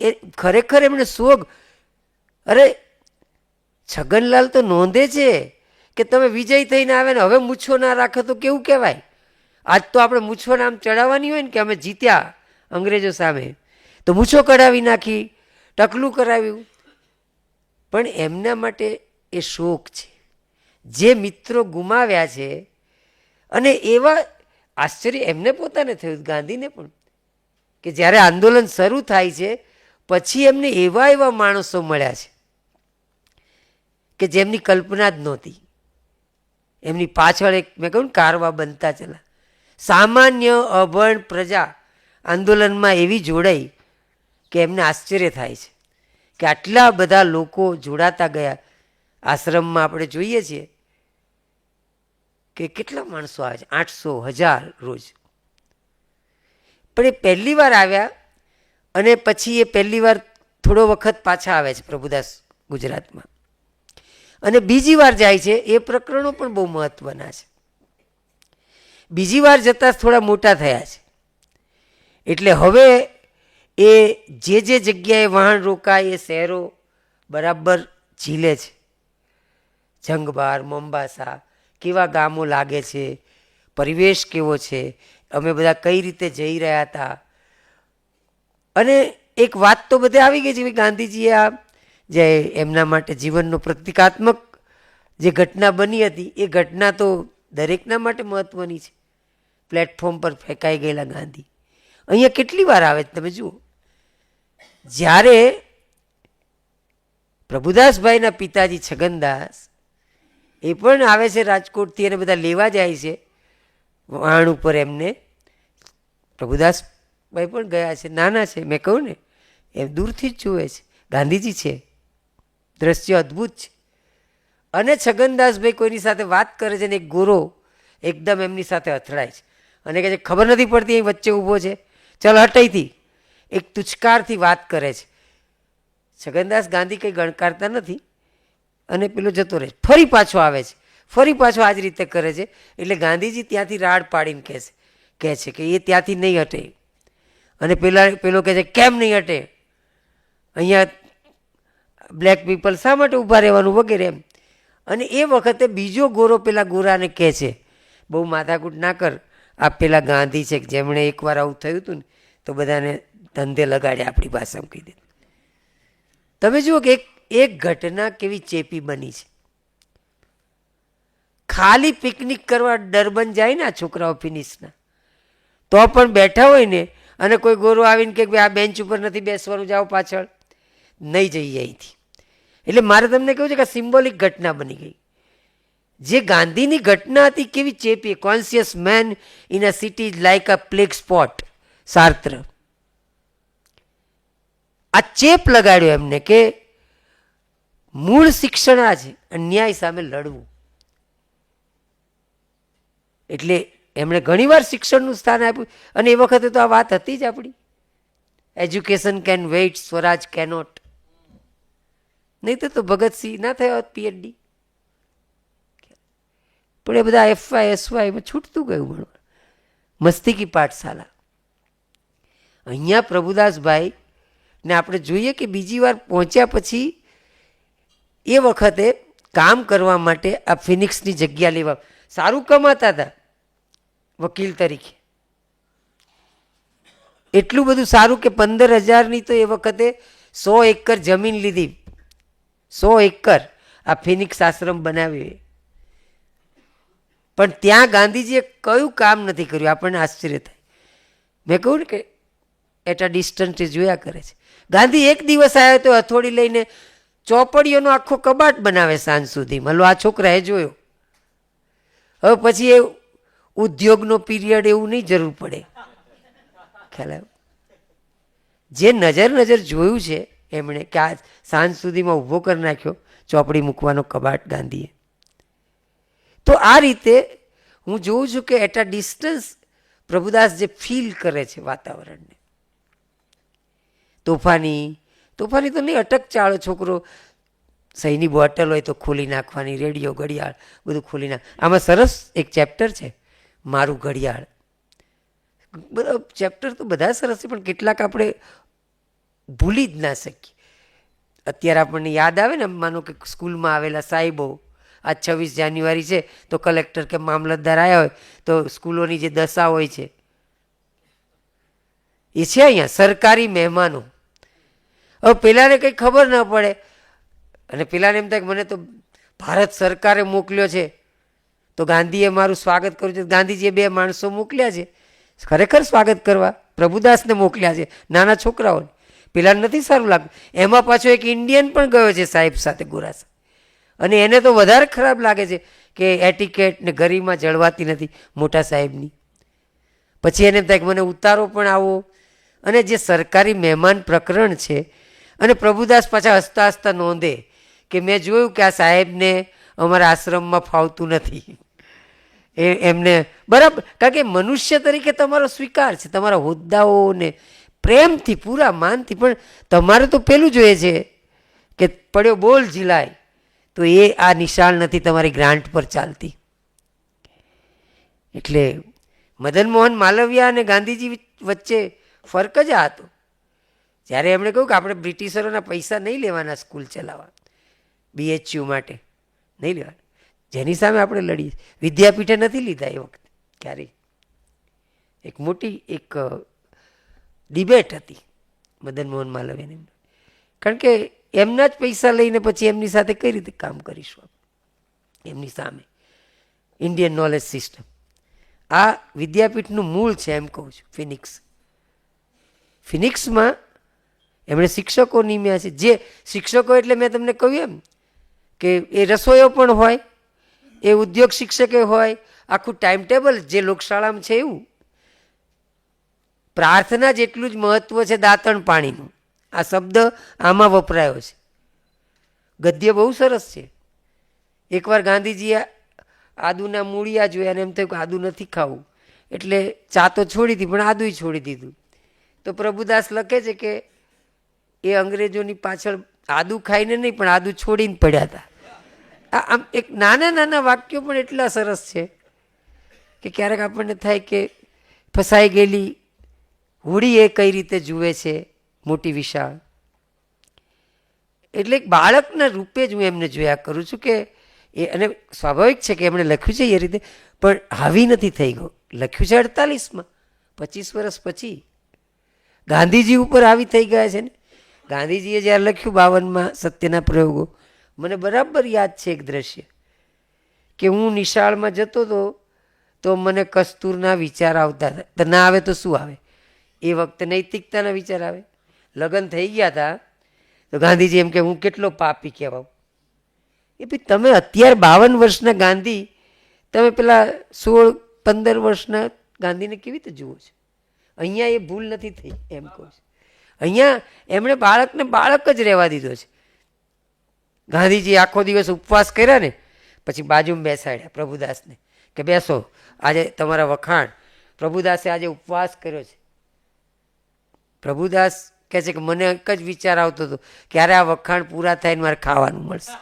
એ ખરેખર એમણે શોખ. અરે છગનલાલ તો નોંધે છે કે તમે વિજય થઈને આવે ને હવે મૂછો ના રાખો તો કેવું કહેવાય. આજ તો આપણે મૂછો નામ ચડાવવાની હોય ને કે અમે જીત્યા અંગ્રેજો સામે, તો મૂછો કઢાવી નાખી, ટકલું કરાવ્યું. પણ એમના માટે એ શોક છે. જે મિત્રો ગુમાવ્યા છે, અને એવા આશ્ચર્ય એમને પોતાને થયું, ગાંધીને પણ, કે જ્યારે આંદોલન શરૂ થાય છે પછી એમને એવા એવા માણસો મળ્યા છે કે જેમની કલ્પના જ નહોતી. એમની પાછળ એક મેં કહ્યું કારવા બનતા ચલા. સામાન્ય અભણ પ્રજા આંદોલનમાં એવી જોડાઈ કે એમને આશ્ચર્ય થાય છે કે આટલા બધા લોકો જોડાતા ગયા. આશ્રમમાં આપણે જોઈએ છીએ કે કેટલા માણસો આવે છે, 800,000 રોજ. પણ એ પહેલી વાર આવ્યા અને પછી એ પહેલી વાર થોડો વખત પાછા આવે છે પ્રભુદાસ ગુજરાતમાં, અને બીજી વાર જાય છે. એ પ્રકરણો પણ બહુ મહત્વના છે. બીજી વાર જતાં થોડા મોટા થયા છે, એટલે હવે એ જે જગ્યાએ વહાણ રોકાય એ શહેરો બરાબર ઝીલે છે. જંગબાર, મોમ્બાસા, કેવા ગામો લાગે છે, પરિવેશ કેવો છે, અમે બધા કઈ રીતે જઈ રહ્યા હતા. અને એક વાત તો બધે આવી ગઈ છે કે ગાંધીજીએ આ જે એમના માટે જીવનનો પ્રતિકાત્મક જે ઘટના બની હતી, એ ઘટના તો દરેકના માટે મહત્વની છે. પ્લેટફોર્મ પર ફેંકાઈ ગયેલા ગાંધી અહીંયા કેટલી વાર આવે છે તમે જુઓ. જ્યારે પ્રભુદાસભાઈના પિતાજી છગનદાસ એ પણ આવે છે રાજકોટથી, અને બધા લેવા જાય છે વહાણ ઉપર એમને. પ્રભુદાસભાઈ પણ ગયા છે, નાના છે, મેં કહું ને એમ દૂરથી જ જુએ છે. ગાંધીજી છે, દ્રશ્ય અદ્ભુત છે. અને છગનદાસભાઈ કોઈની સાથે વાત કરે છે ને એક ગોરો એકદમ એમની સાથે અથડાય છે અને કહે છે ખબર નથી પડતી અહીં વચ્ચે ઊભો છે, ચાલ હટાઈથી. એક તુચકારથી વાત કરે છે. છગનદાસ ગાંધી કંઈ ગણકારતા નથી અને પેલો જતો રહે. ફરી પાછો આવે છે, ફરી પાછો આ જ રીતે કરે છે. એટલે ગાંધીજી ત્યાંથી રાડ પાડીને કહે છે કે એ ત્યાંથી નહીં હટે. અને પેલો કહે છે કેમ નહીં હટે, અહીંયા બ્લેક પીપલ શા માટે ઊભા રહેવાનું વગેરે એમ. અને એ વખતે બીજો ગોરો પેલા ગોરાને કહે છે બહુ માથાકૂટ ના કર, આ પેલા ગાંધી છે જેમણે એકવાર આવું થયું હતું ને તો બધાને ધંધે લગાડ્યા, આપણી ભાષામાં કહી દે. તમે જુઓ કે એક ઘટના કેવી ચેપી બની છે. ખાલી પિકનિક કરવા ડરબન જાય ને આ છોકરાઓ ફિનિશના, તો પણ બેઠા હોય ને અને કોઈ ગોરો આવીને કે આ બેન્ચ ઉપર નથી બેસવાનું, જાઓ પાછળ, નહીં જઈએ અહીંથી. એટલે મારે તમને કહ્યું છે કે આ સિમ્બોલિક ઘટના બની ગઈ. જે ગાંધીની ઘટના હતી કેવી ચેપી. Conscious man in a city like a plague spot, Sartre. આ ચેપ લગાડ્યો એમને કે મૂળ શિક્ષણ આ છે, અન્યાય સામે લડવું. એટલે એમણે ઘણીવાર શિક્ષણનું સ્થાન આપ્યું. અને એ વખતે તો આ વાત હતી જ આપણી, education can wait, swaraj cannot. નહીં તો ભગતસિંહ ના થયો હોત પીએચડી. પણ એ બધા એફવાય એસવાયમાં છૂટતું ગયું ભણવા. મસ્તી કી પાઠશાલા. અહીંયા પ્રભુદાસભાઈ ને આપણે જોઈએ કે બીજી વાર પહોંચ્યા પછી એ વખતે કામ કરવા માટે આ ફિનિક્સની જગ્યા લેવા સારું કમાતા હતા વકીલ તરીકે. એટલું બધું સારું કે 15,000ની તો એ વખતે 100 એકર જમીન લીધી. 100 એકર આ ફિનિક્સ આશ્રમ બનાવ્યો. પણ ત્યાં ગાંધીજીએ કયું કામ નથી કર્યું, આપણને આશ્ચર્ય થાય. મેં કહ્યું ને કે એટ અ ડિસ્ટન્સ જોયા કરે છે. ગાંધી એક દિવસ આવ્યો તો હથોડી લઈને ચોપડીઓનો આખો કબાટ બનાવે સાંજ સુધીમાં. લો આ છોકરાએ જોયો. હવે પછી એ ઉદ્યોગનો પીરિયડ એવું નહીં જરૂર પડે. ખ્યાલ આવ્યો? જે નજર જોયું છે એમણે કે આ સાંજ સુધીમાં ઊભો કરી નાખ્યો ચોપડી મૂકવાનો કબાટ ગાંધીએ. તો આ રીતે હું જોઉં છું કે એટ અ ડિસ્ટન્સ પ્રભુદાસ જે ફીલ કરે છે વાતાવરણને, તોફાની તો નહીં, અટક ચાળો છોકરો, સહીની બોટલ હોય તો ખોલી નાખવાની, રેડિયો ઘડિયાળ બધું ખોલી નાખ. આમાં સરસ એક ચેપ્ટર છે મારું ઘડિયાળ. બધા ચેપ્ટર તો બધા સરસ છે, પણ કેટલાક આપણે ભૂલી જ ના શકીએ. અત્યારે આપણને યાદ આવે ને, માનો કે સ્કૂલમાં આવેલા સાહેબો, આજ 26 જાન્યુઆરી છે તો કલેક્ટર કે મામલતદાર આવ્યા હોય તો સ્કૂલોની જે દશા હોય છે એ છે અહીંયા સરકારી મહેમાનો. હવે પેલાને કંઈ ખબર ના પડે અને પેલાને એમ થાય કે મને તો ભારત સરકારે મોકલ્યો છે તો ગાંધીએ મારું સ્વાગત કર્યું છે. ગાંધીજીએ 2 માણસો મોકલ્યા છે ખરેખર સ્વાગત કરવા, પ્રભુદાસને મોકલ્યા છે, નાના છોકરાઓને. પેલા નથી સારું લાગતું. એમાં પાછો એક ઇન્ડિયન પણ ગયો છે સાહેબ સાથે, ગોરા, અને એને તો વધારે ખરાબ લાગે છે કે એટિકેટ ને ગરિમા જળવાતી નથી મોટા સાહેબની. પછી એને એમ થાય કે મને ઉતારો પણ આવો. અને જે સરકારી મહેમાન પ્રકરણ છે, અને પ્રભુદાસ પાછા હસતા હસતા નોંધે કે મેં જોયું કે આ સાહેબને અમારા આશ્રમમાં ફાવતું નથી. એમને બરાબર, કારણ કે મનુષ્ય તરીકે તમારો સ્વીકાર છે, તમારા હોદ્દાઓને પ્રેમથી પૂરા માનથી, પણ તમારે તો પેલું જોઈએ છે કે પડ્યો બોલ ઝીલાય. તો એ આ નિશાળ નથી તમારી ગ્રાન્ટ પર ચાલતી. એટલે મદન મોહન માલવિયા અને ગાંધીજી વચ્ચે ફરક જ આ હતો. જ્યારે એમણે કહ્યું કે આપણે બ્રિટિશરોના પૈસા નહીં લેવાના સ્કૂલ ચલાવવા, BHU માટે નહીં લેવાના, જેની સામે આપણે લડીએ. વિદ્યાપીઠે નથી લીધા એ વખતે ક્યારેય. એક મોટી એક ડિબેટ હતી મદન મોહન માલવીયાની, કારણ કે એમના જ પૈસા લઈને પછી એમની સાથે કઈ રીતે કામ કરીશું એમની સામે. ઇન્ડિયન નોલેજ સિસ્ટમ આ વિદ્યાપીઠનું મૂળ છે એમ કહું છું. ફિનિક્સમાં એમણે શિક્ષકો નિમ્યા છે. જે શિક્ષકો એટલે મેં તમને કહ્યું એમ કે એ રસોઈઓ પણ હોય, એ ઉદ્યોગ શિક્ષકે હોય, આખું ટાઈમ ટેબલ જે લોકશાળામાં છે એવું. પ્રાર્થના જેટલું જ મહત્વ છે દાંતણ પાણીનું. આ શબ્દ આમાં વપરાયો છે. ગદ્ય બહુ સરસ છે. એકવાર ગાંધીજીએ આદુના મૂળિયા જોયા અને એમ થયું કે આદુ નથી ખાવું, એટલે ચા તો છોડી દીધી પણ આદુય છોડી દીધું. તો પ્રભુદાસ લખે છે કે એ અંગ્રેજોની પાછળ આદુ ખાઈને નહીં પણ આદુ છોડીને પડ્યા હતા. આમ એક નાના નાના વાક્યો પણ એટલા સરસ છે કે ક્યારેક આપણને થાય કે ફસાઈ ગયેલી હોડી એ કઈ રીતે જુએ છે મોટી વિશાળ. એટલે એક બાળકના રૂપે જ હું એમને જોયા કરું છું કે એ, અને સ્વાભાવિક છે કે એમણે લખ્યું છે એ રીતે, પણ હાવી નથી થઈ ગયો. લખ્યું છે 48માં, 25 વર્ષ પછી ગાંધીજી ઉપર હાવી થઈ ગયા છે ને. ગાંધીજીએ જ્યારે લખ્યું 52માં સત્યના પ્રયોગો, મને બરાબર યાદ છે એક દ્રશ્ય કે હું નિશાળમાં જતો હતો તો મને કસ્તુરના વિચાર આવતા હતા. તો ના આવે તો શું આવે, એ વખતે નૈતિકતાના વિચાર આવે. લગ્ન થઈ ગયા હતા તો ગાંધીજી એમ કે હું કેટલો પાપી કહેવાઉં. એ ભાઈ તમે અત્યારે 52 વર્ષના ગાંધી, તમે પેલા 16-15 વર્ષના ગાંધીને કેવી રીતે જુઓ છો? અહીંયા એ ભૂલ નથી થઈ એમ કહું છું. અહીંયા એમણે બાળકને બાળક જ રહેવા દીધો છે. ગાંધીજી આખો દિવસ ઉપવાસ કર્યા ને પછી બાજુમાં બેસાડ્યા પ્રભુદાસને કે બેસો આજે તમારા વખાણ. પ્રભુદાસે આજે ઉપવાસ કર્યો છે. પ્રભુદાસ કહે છે કે મને એક જ વિચાર આવતો હતો, ક્યારે આ વખાણ પૂરા થાય ને મારે ખાવાનું મળશે.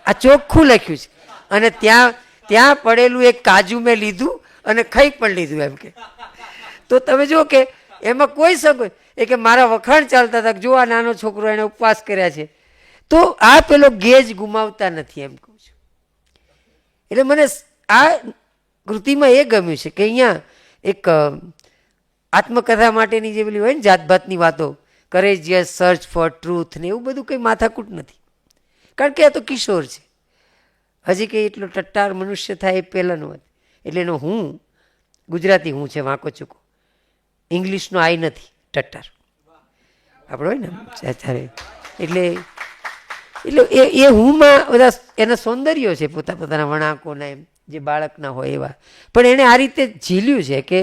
આ ચોખ્ખું લખ્યું છે. અને ત્યાં પડેલું એક કાજુ મેં લીધું અને ખાઈ પણ લીધું એમ કે. તો તમે જુઓ કે એમાં કોઈ સંકોચ, એ કે મારા વખાણ ચાલતા હતા, જો આ નાનો છોકરો એને ઉપવાસ કર્યા છે. તો આ પેલો ગેજ ગુમાવતા નથી એમ કહું છું. એટલે મને આ કૃતિમાં એ ગમ્યું છે કે અહીંયા એક આત્મકથા માટેની જે પેલી હોય ને જાતભાતની વાતો, કરેજિયસ સર્ચ ફોર ટ્રુથ ને એવું બધું કંઈ માથાકૂટ નથી. કારણ કે આ તો કિશોર છે, હજી કંઈ એટલો ટટ્ટાર મનુષ્ય થાય એ પહેલાંનો વાત. એટલે એનો હું ગુજરાતી હું છે વાંકો ચૂકો, ઇંગ્લિશનો આઈ નથી ટટ્ટાર આપણો હોય ને ત્યારે. એટલે એ હુંમાં બધા એના સૌંદર્યો છે પોતાના વણાકોના એમ. જે બાળકના હોય એવા. પણ એણે આ રીતે ઝીલ્યું છે કે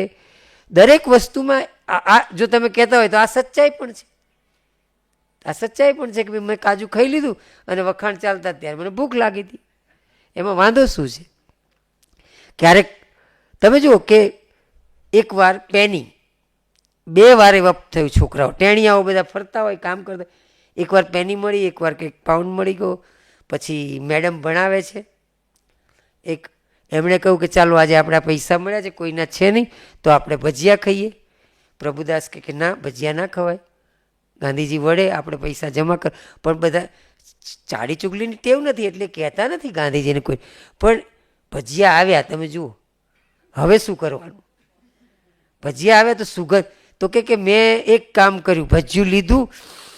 દરેક વસ્તુમાં આ જો તમે કહેતા હોય તો આ સચ્ચાઈ પણ છે. આ સચ્ચાઈ પણ છે કે ભાઈ મેં કાજુ ખાઈ લીધું અને વખાણ ચાલતા ત્યારે મને ભૂખ લાગી હતી, એમાં વાંધો શું છે? ક્યારેક તમે જુઓ કે એકવાર પેની 2 વાર એવા થયું, છોકરાઓ ટેણિયાઓ બધા ફરતા હોય કામ કરતા, એકવાર પેની મળી, એકવાર કંઈક પાઉન્ડ મળી ગયો. પછી મેડમ ભણાવે છે, એક એમણે કહ્યું કે ચાલો આજે આપણા પૈસા મળ્યા છે, કોઈના છે નહીં તો આપણે ભજીયા ખાઈએ. પ્રભુદાસ કે ના, ભજીયા ના ખવાય, ગાંધીજી વડે આપણે પૈસા જમા કર. પણ બધા ચાડી ચુગલીની ટેવ નથી એટલે કહેતા નથી ગાંધીજીને કોઈ. પણ ભજીયા આવ્યા, તમે જુઓ હવે શું કરવાનું? ભજીયા આવ્યા તો સુગંધ તો કે મેં એક કામ કર્યું, ભજીયું લીધું,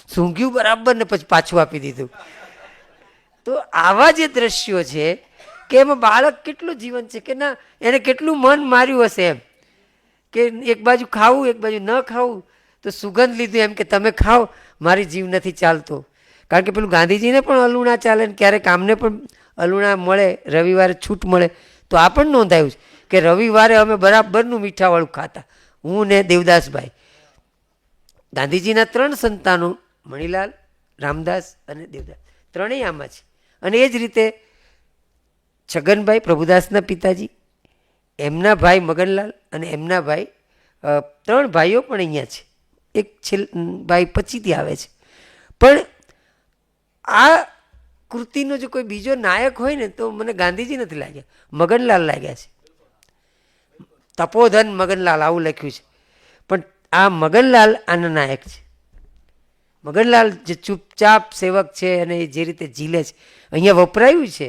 સૂંઘ્યું બરાબર ને પછી પાછું આપી દીધું. તો આવા જે દ્રશ્યો છે કે એમાં બાળક કેટલું જીવન છે કે ના, એને કેટલું મન માર્યું હશે એમ કે એક બાજુ ખાવું એક બાજુ ન ખાવું, તો સુગંધ લીધું એમ કે તમે ખાઓ, મારી જીવ નથી ચાલતો. કારણ કે પેલું ગાંધીજીને પણ અલુણા ચાલે ને ક્યારેક આમને પણ અલુણા મળે, રવિવારે છૂટ મળે. તો આ પણ નોંધાયું છે કે રવિવારે અમે બરાબરનું મીઠાવાળું ખાતા, હું ને દેવદાસભાઈ. ગાંધીજીના 3 સંતાનો, મણીલાલ, રામદાસ અને દેવદાસ, ત્રણેય આમાં છે. અને એ જ રીતે છગનભાઈ પ્રભુદાસના પિતાજી, એમના ભાઈ મગનલાલ અને એમના ભાઈ, 3 ભાઈઓ પણ અહીંયા છે. એક ભાઈ પછીથી આવે છે. પણ આ કૃતિનો જો કોઈ બીજો નાયક હોય ને તો મને ગાંધીજી નથી લાગ્યા, મગનલાલ લાગ્યા છે. તપોધન મગનલાલ આવું લખ્યું છે, પણ આ મગનલાલ આના નાયક છે. મગનલાલ જે ચૂપચાપ સેવક છે અને જે રીતે ઝીલે છે, અહીંયા વપરાયું છે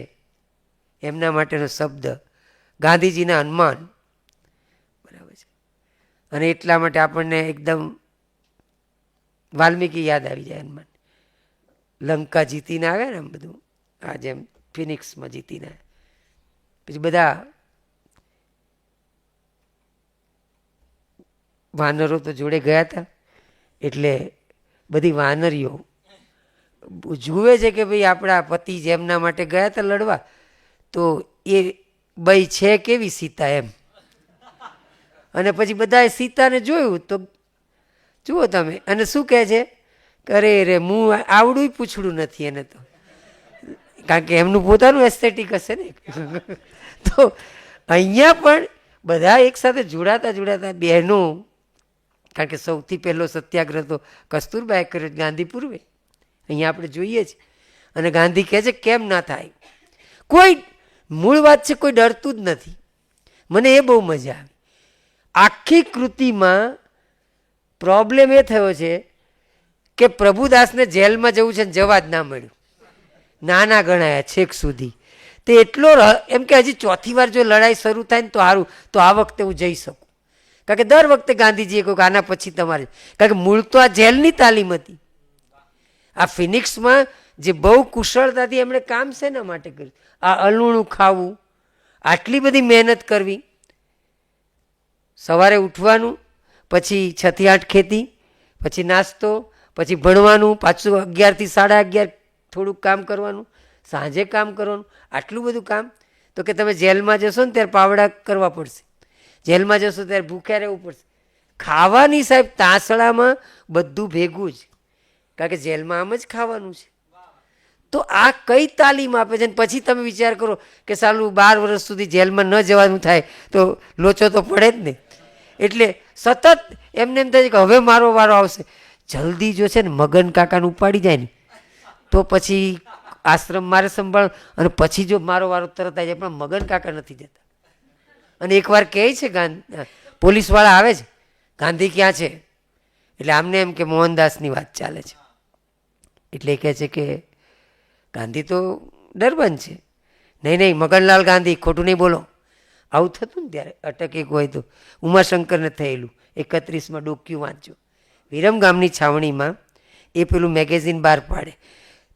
એમના માટેનો શબ્દ ગાંધીજીના હનુમાન, બરાબર છે. અને એટલા માટે આપણને એકદમ વાલ્મીકી યાદ આવી જાય. હનુમાન લંકા જીતીને આવ્યા ને, એમ બધું આ જેમ ફિનિક્સમાં જીતીને આવ્યા. પછી બધા વાનરો તો જોડે ગયા હતા એટલે બધી વાનરીઓ જુએ છે કે ભાઈ આપણા પતિ જેમના માટે ગયા હતા લડવા, તો એ બઈ છે કેવી સીતા એમ. અને પછી બધાએ સીતાને જોયું તો જુઓ તમે, અને શું કહે છે કે અરે રે હું આવડું પૂછડું નથી એને તો, કારણ કે એમનું પોતાનું એસ્થેટિક હશે ને. તો અહીંયા પણ બધા એકસાથે જોડાતા બહેનો, કારણ કે સૌથી પહેલો સત્યાગ્રહ તો કસ્તુરબાએ કર્યો ગાંધી પૂર્વે, અહીંયા આપણે જોઈએ છે. અને ગાંધી કહે છે કેમ ના થાય, કોઈ મૂળ વાત છે, કોઈ ડરતું જ નથી. મને એ બહુ મજા આવી. આખી કૃતિમાં પ્રોબ્લેમ એ થયો છે કે પ્રભુદાસને જેલમાં જવું છે ને જવા જ ના મળ્યું, નાના ગણાયા છેક સુધી. તે એટલો એમ કે હજી 4થી વાર જો લડાઈ શરૂ થાય ને તો સારું, તો આ વખતે હું જઈ શકું. કારણ કે દર વખતે ગાંધીજીએ કહ્યું કે આના પછી તમારે, કારણ કે મૂળ તો આ જેલની તાલીમ હતી. આ ફિનિક્સમાં જે બહુ કુશળતાથી એમણે કામ શેના માટે કર્યું? આ અલુણું ખાવું, આટલી બધી મહેનત કરવી, સવારે ઉઠવાનું, પછી 6 થી 8 ખેતી, પછી નાસ્તો, પછી ભણવાનું, પાછું 11 થી 11:30 થોડુંક કામ કરવાનું, સાંજે કામ કરવાનું, આટલું બધું કામ. તો કે તમે જેલમાં જશો ને ત્યારે પાવડા કરવા પડશે, જેલમાં જશો ત્યારે ભૂખ્યા રહેવું પડશે. ખાવાની સાહેબ તાંસળામાં બધું ભેગું જ, કારણ કે જેલમાં આમ જ ખાવાનું છે. તો આ કઈ તાલીમ આપે છે? પછી તમે વિચાર કરો કે સાલું 12 વર્ષ સુધી જેલમાં ન જવાનું થાય તો લોચો તો પડે જ ને. એટલે સતત એમને એમ થાય કે હવે મારો વારો આવશે. જલ્દી જો છે ને મગન કાકાને ઉપાડી જાય ને તો પછી આશ્રમ મારે સંભાળ, અને પછી જો મારો વારો તરત આવી જાય. પણ મગન કાકા નથી જતા. અને એકવાર કહે છે પોલીસવાળા આવે છે, ગાંધી ક્યાં છે? એટલે આમને એમ કે મોહનદાસની વાત ચાલે છે. એટલે કહે છે કે ગાંધી તો ડરબન છે. નહીં મગનલાલ ગાંધી, ખોટું નહીં બોલો. આવું થતું ને ત્યારે અટક એક હોય તો ઉમાશંકરને થયેલું 31માં ડોક્યું વાંચજો. વિરમગામની છાવણીમાં એ પેલું મેગેઝિન બહાર પાડે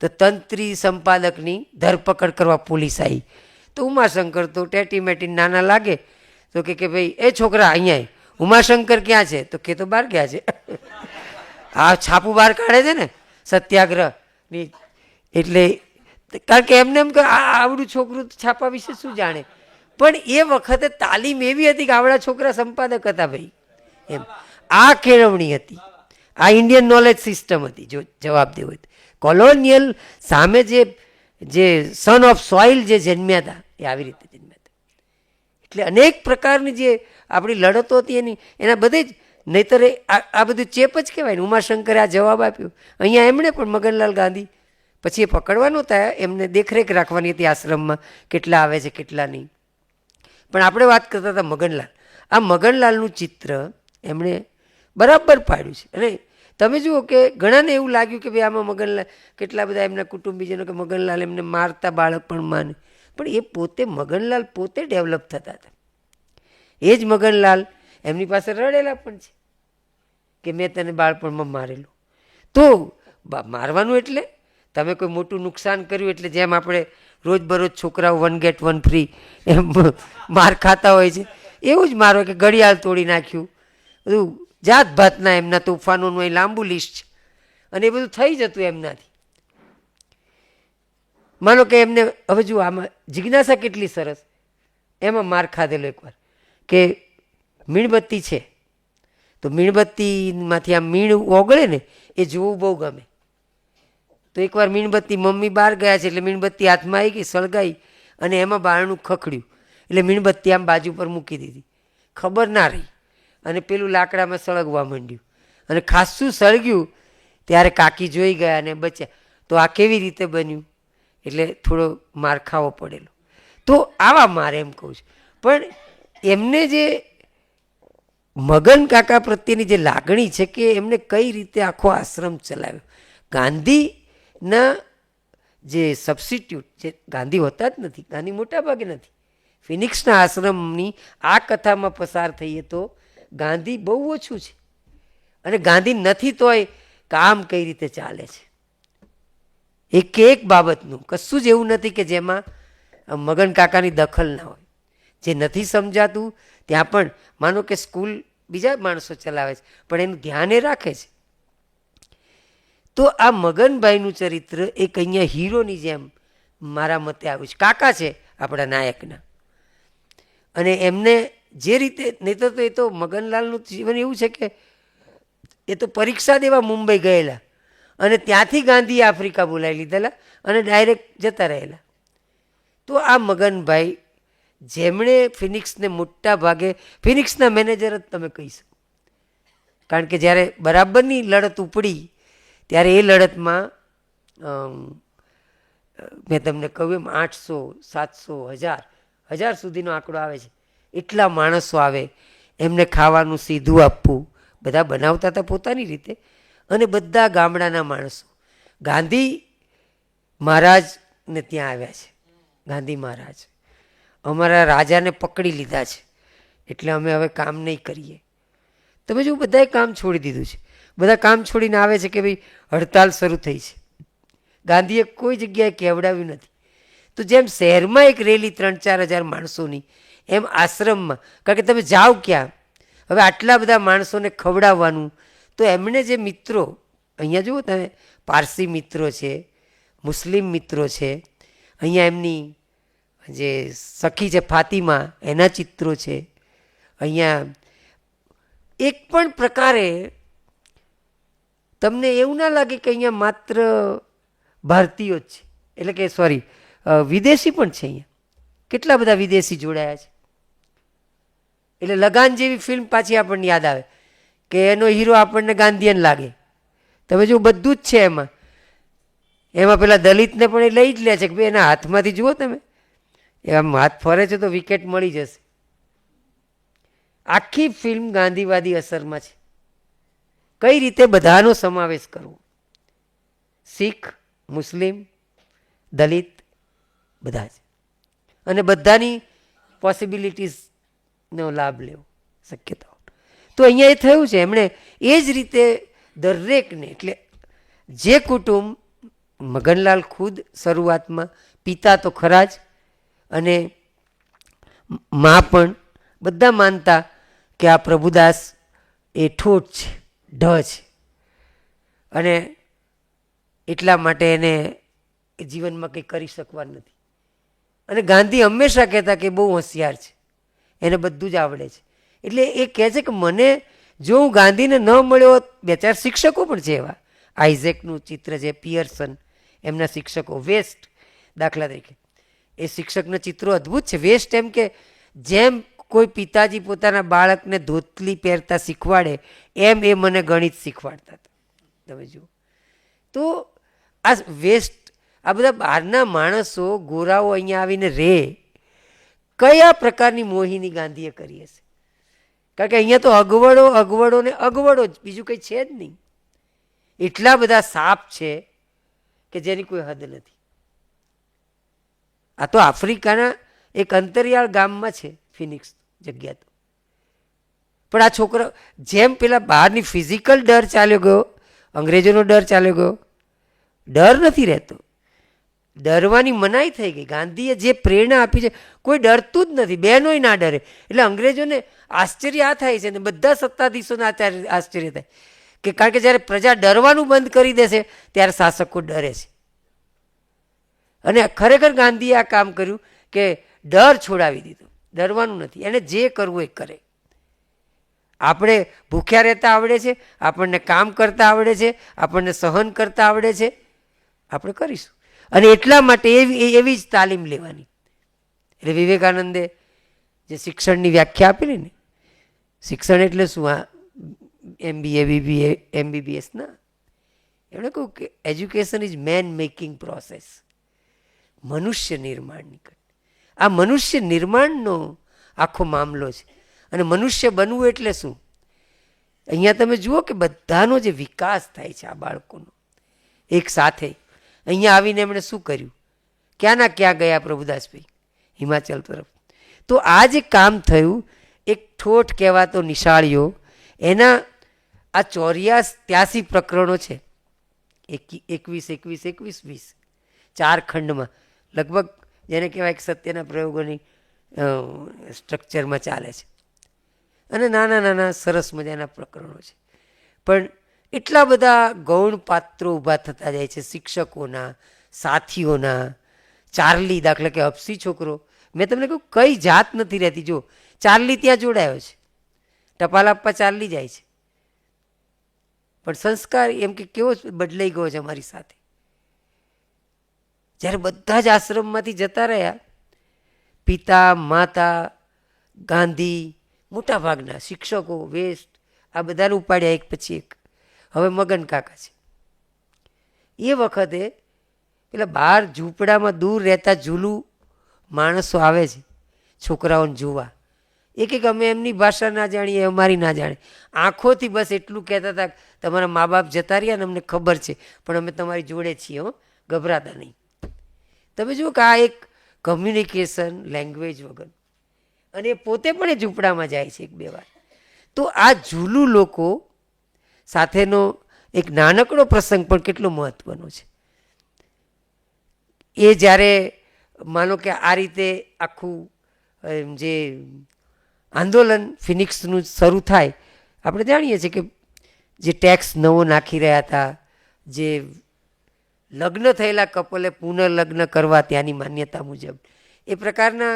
તો તંત્રી સંપાદકની ધરપકડ કરવા પોલીસ આવી. તો ઉમાશંકર તો ટેટી મેટી નાના લાગે તો કે ભાઈ એ છોકરા અહીંયા ઉમાશંકર ક્યાં છે? તો કે તો બહાર ગયા છે. આ છાપું બહાર કાઢે છે ને સત્યાગ્રહની. એટલે કારણ કે એમને એમ કે આવડું છોકરું છાપા વિશે શું જાણે, પણ એ વખતે તાલીમ એવી હતી કે આવડા છોકરા સંપાદક હતા ભાઈ, એમ આ કેળવણી હતી, આ ઇન્ડિયન નોલેજ સિસ્ટમ હતી. જો જવાબ દેવો હોય કોલોનિયલ સામે જે સન ઓફ સોઇલ જે જન્મ્યા હતા એ આવી રીતે જન્મ્યા હતા. એટલે અનેક પ્રકારની જે આપણી લડતો હતી એના બધે જ, નહીતર આ બધું ચેપ જ કહેવાય ને. ઉમાશંકરે આ જવાબ આપ્યો. અહીંયા એમણે પણ મગનલાલ ગાંધી પછી એ પકડવા નહોતા, એમને દેખરેખ રાખવાની હતી આશ્રમમાં, કેટલા આવે છે કેટલા નહીં. પણ આપણે વાત કરતા હતા મગનલાલ. આ મગનલાલનું ચિત્ર એમણે બરાબર પાડ્યું છે. અને તમે જુઓ કે ઘણાને એવું લાગ્યું કે ભાઈ આમાં મગનલાલ, કેટલા બધા એમના કુટુંબીજનો કે મગનલાલ એમને મારતા બાળકપણમાં, પણ એ પોતે મગનલાલ પોતે ડેવલપ થતા હતા. એ જ મગનલાલ એમની પાસે રડેલા પણ છે કે મેં તને બાળપણમાં મારેલું. તો મારવાનું એટલે તમે કોઈ મોટું નુકસાન કર્યું એટલે જેમ આપણે રોજબરોજ છોકરાઓ 1 get 1 free એમ માર ખાતા હોય છે, એવું જ મારો કે ઘડિયાળ તોડી નાખ્યું, બધું જાત ભાતના એમના તોફાનોનું અહીં લાંબુ લિસ્ટ છે. અને એ બધું થઈ જતું એમનાથી. માનો કે એમને હવે જુઓ આમાં જિજ્ઞાસા કેટલી સરસ. એમાં માર ખાધેલો એકવાર કે મીણબત્તી છે તો મીણબત્તીમાંથી આમ મીણ ઓગળે ને એ જોવું બહુ ગમે. તો એકવાર મીણબત્તી મમ્મી બહાર ગયા છે એટલે મીણબત્તી હાથમાં આવી ગઈ, સળગાઈ અને એમાં બારણું ખખડ્યું એટલે મીણબત્તી આમ બાજુ પર મૂકી દીધી, ખબર ના રહી અને પેલું લાકડામાં સળગવા માંડ્યું અને ખાસું સળગ્યું ત્યારે કાકી જોઈ ગયા અને બચ્યા. તો આ કેવી રીતે બન્યું? એટલે થોડો માર ખાવો પડેલો. તો આવા માર એમ કહું છું. પણ એમને જે મગન કાકા પ્રત્યેની જે લાગણી છે કે એમને કઈ રીતે આખો આશ્રમ ચલાવ્યો. ગાંધીના જે સબસ્ટિટ્યૂટ જે ગાંધી હોતા જ નથી, ગાંધી મોટા ભાગે નથી. ફિનિક્સના આશ્રમની આ કથામાં પસાર થઈએ તો ગાંધી બહુ ઓછું છે. અને ગાંધી નથી તોય કામ કઈ રીતે ચાલે છે એક એક બાબતનું કશું જ એવું નથી કે જેમાં મગન કાકાની દખલ ના હોય. જે નથી સમજાતું ત્યાં પણ માનો કે સ્કૂલ બીજા માણસો ચલાવે છે પણ એનું ધ્યાન એ રાખે છે. તો આ મગનભાઈનું ચરિત્ર એક અહીંયા હીરોની જેમ મારા મતે આવ્યું છે. કાકા છે આપણા નાયકના, અને એમને જે રીતે નહીં તો એ તો મગનલાલનું જીવન એવું છે કે એ તો પરીક્ષા દેવા મુંબઈ ગયેલા અને ત્યાંથી ગાંધીએ આફ્રિકા બોલાવી લીધેલા અને ડાયરેક્ટ જતા રહેલા. તો આ મગનભાઈ જેમણે ફિનિક્સને મોટા ભાગે, ફિનિક્સના મેનેજર જ તમે કહી શકો, કારણ કે જ્યારે બરાબરની લડત ઉપડી ત્યારે એ લડતમાં મેં તમને કહ્યું એમ 800, 700, 1000 સુધીનો આંકડો આવે છે. એટલા માણસો આવે, એમને ખાવાનું સીધું આપવું, બધા બનાવતા હતા પોતાની રીતે, અને બધા ગામડાના માણસો. ગાંધી મહારાજને ત્યાં આવ્યા છે. ગાંધી મહારાજ અમારા રાજાને પકડી લીધા છે એટલે અમે હવે કામ નહીં કરીએ. તમે જો બધાએ કામ છોડી દીધું છે, બધા કામ છોડીને આવે છે કે ભાઈ હડતાલ શરૂ થઈ છે. ગાંધીએ કોઈ જગ્યાએ કહેવડાવ્યું નથી. તો જેમ શહેરમાં એક રેલી 3-4 હજાર માણસોની, એમ આશ્રમમાં, કારણ કે તમે જાઓ ક્યાં હવે આટલા બધા માણસોને ખવડાવવાનું. તો એમણે જે મિત્રો અહીંયા જુઓ તમે, પારસી મિત્રો છે, મુસ્લિમ મિત્રો છે, અહીંયા એમની જે સખી છે ફાતિમા એના ચિત્રો છે. અહીંયા એક પણ પ્રકારે તમને એવું ના લાગે કે અહીંયા માત્ર ભારતીયો જ છે, એટલે કે સોરી વિદેશી પણ છે. અહીંયા કેટલા બધા વિદેશી જોડાયા છે. એટલે લગાન જેવી ફિલ્મ પાછી આપણને યાદ આવે કે એનો હીરો આપણને ગાંધીયન લાગે. તમે જો બધું જ છે એમાં. એમાં પેલા દલિતને પણ એ લઈ જ લે છે કે ભાઈ એના હાથમાંથી જુઓ તમે, આમ હાથ ફરે છે તો વિકેટ મળી જશે. આખી ફિલ્મ ગાંધીવાદી અસરમાં છે. કઈ રીતે બધાનો સમાવેશ કરવો, શીખ, મુસ્લિમ, દલિત, બધા જ, અને બધાની પોસિબિલિટીઝનો લાભ લેવો, શક્યતાઓ. તો અહીંયા એ થયું છે, એમણે એ જ રીતે દરેકને, એટલે જે કુટુંબ, મગનલાલ ખુદ શરૂઆતમાં પિતા તો ખરા જ, અને મા પણ બધા માનતા કે આ પ્રભુદાસ એ ઠોઠ છે, ઢ છે, અને એટલા માટે એને જીવનમાં કંઈ કરી શકવાનું નથી. અને ગાંધી હંમેશા કહેતા કે બહુ હોશિયાર છે, એને બધું જ આવડે છે. એટલે એ કહે છે કે મને જો હું ગાંધીને ન મળ્યો હોત, બે ચાર શિક્ષકો પણ છે એવા, આઇઝેકનું ચિત્ર છે, પિયર્સન, એમના શિક્ષકો, વેસ્ટ દાખલા તરીકે, એ શિક્ષકના ચિત્રો અદ્ભુત છે. વેસ્ટ એમ કે જેમ કોઈ પિતાજી પોતાના બાળકને ધોતલી પહેરતા શીખવાડે એમ એ મને ગણિત શીખવાડતા હતા. તમે જુઓ તો આ વેસ્ટ, આ બધા બહારના માણસો ગોરાઓ અહીંયા આવીને રહે, કયા પ્રકારની મોહિની ગાંધીએ કરી હશે? કારણ કે અહીંયા તો અગવડો અગવડો ને અગવડો જ, બીજું કંઈ છે જ નહીં. એટલા બધા સાપ છે કે જેની કોઈ હદ નથી. આ તો આફ્રિકાના એક અંતરિયાળ ગામમાં છે ફિનિક્સ જગ્યા તો. પણ આ છોકરા જેમ પેલા બહારની ફિઝિકલ ડર ચાલ્યો ગયો, અંગ્રેજોનો ડર ચાલ્યો ગયો, ડર નથી રહેતો, ડરવાની મનાઈ થઈ ગઈ. ગાંધીએ જે પ્રેરણા આપી છે, કોઈ ડરતું જ નથી, બહેનોય ના ડરે. એટલે અંગ્રેજોને આશ્ચર્ય આ થાય છે ને બધા સત્તાધીશોને આશ્ચર્ય થાય કે કારણ કે જ્યારે પ્રજા ડરવાનું બંધ કરી દેશે ત્યારે શાસકો ડરે છે. અને ખરેખર ગાંધીએ આ કામ કર્યું કે ડર છોડાવી દીધો, ડરવાનું નથી, એને જે કરવું એ કરે. આપણે ભૂખ્યા રહેતા આવડે છે, આપણને કામ કરતા આવડે છે, આપણને સહન કરતા આવડે છે, આપણે કરીશું. અને એટલા માટે એવી જ તાલીમ લેવાની. એટલે વિવેકાનંદે જે શિક્ષણની વ્યાખ્યા આપેલી ને, શિક્ષણ એટલે શું? આ MBA BBA MBBS ના, એમણે કહ્યું કે education is man making process, મનુષ્ય નિર્માણની. આ મનુષ્ય નિર્માણનો આખો મામલો છે. અને મનુષ્ય બનવું એટલે શું? અહીંયા તમે જુઓ કે બધાનો જે વિકાસ થાય છે આ બાળકોનો એક સાથે. અહીંયા આવીને એમણે શું કર્યું? ક્યાંના ક્યાં ગયા પ્રભુદાસભાઈ? હિમાચલ તરફ. તો આ જે કામ થયું, એક ઠોઠ કહેવાતો નિશાળીઓ, એના આ 83 પ્રકરણો છે, 21 4 ખંડમાં, લગભગ જેને કહેવાય કે સત્યના પ્રયોગોની સ્ટ્રક્ચરમાં ચાલે છે. અને નાના નાના સરસ મજાના પ્રકરણો છે. પણ એટલા બધા ગૌણ પાત્રો ઊભા થતા જાય છે, શિક્ષકોના, સાથીઓના. ચાર્લી દાખલા કે હપસી છોકરો, મેં તમને કહ્યું કઈ જાત નથી રહેતી. જો ચાર્લી ત્યાં જોડાયો છે, ટપાલ આપવા ચાર્લી જાય છે, પણ સંસ્કાર એમ કે કેવો બદલાઈ ગયો છે અમારી સાથે. જ્યારે બધા જ આશ્રમમાંથી જતા રહ્યા, પિતા માતા ગાંધી, મોટા ભાગના શિક્ષકો, વેસ્ટ, આ બધાને ઉપાડ્યા એક પછી એક. હવે મગન કાકા છે. એ વખતે પેલા બહાર ઝૂંપડામાં દૂર રહેતા ઝૂલું માણસો આવે છે છોકરાઓને જોવા. એક અમે એમની ભાષા ના જાણીએ, અમારી ના જાણે, આંખોથી બસ એટલું કહેતા હતા તમારા મા બાપ જતા રહ્યા ને અમને ખબર છે, પણ અમે તમારી જોડે છીએ, હો, ગભરાતા નહીં. તમે જુઓ કે આ એક કમ્યુનિકેશન લેંગ્વેજ વગર. અને એ પોતે પણ એ ઝૂંપડામાં જાય છે 1-2 વાર. તો આ ઝૂલું લોકો સાથેનો એક નાનકડો પ્રસંગ પણ કેટલો મહત્વનો છે. એ જ્યારે માનો કે આ રીતે આખું જે આંદોલન ફિનિક્સનું શરૂ થાય, આપણે જાણીએ છીએ કે જે ટેક્સ નવો નાખી રહ્યા હતા, જે લગ્ન થયેલા કપલે પુનર્લગ્ન કરવા ત્યાંની માન્યતા મુજબ, એ પ્રકારના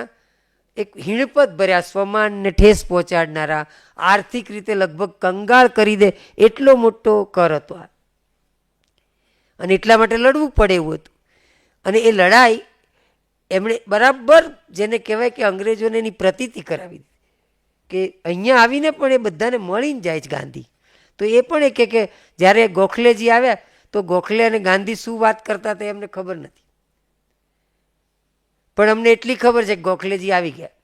એક હિણપત ભર્યા, સ્વમાનને ઠેસ પહોંચાડનારા, આર્થિક રીતે લગભગ કંગાળ કરી દે એટલો મોટો કર હતો આ. અને એટલા માટે લડવું પડે એવું હતું. અને એ લડાઈ એમણે બરાબર જેને કહેવાય કે અંગ્રેજોને એની પ્રતીતિ કરાવી કે અહીંયા આવીને પણ એ બધાને મળીને જાય છે ગાંધી. તો એ પણ એ કે જ્યારે ગોખલેજી આવ્યા તો ગોખલે અને ગાંધી શું વાત કરતા હતા એમને ખબર નથી, પણ અમને એટલી ખબર છે કે ગોખલેજી આવી ગયા,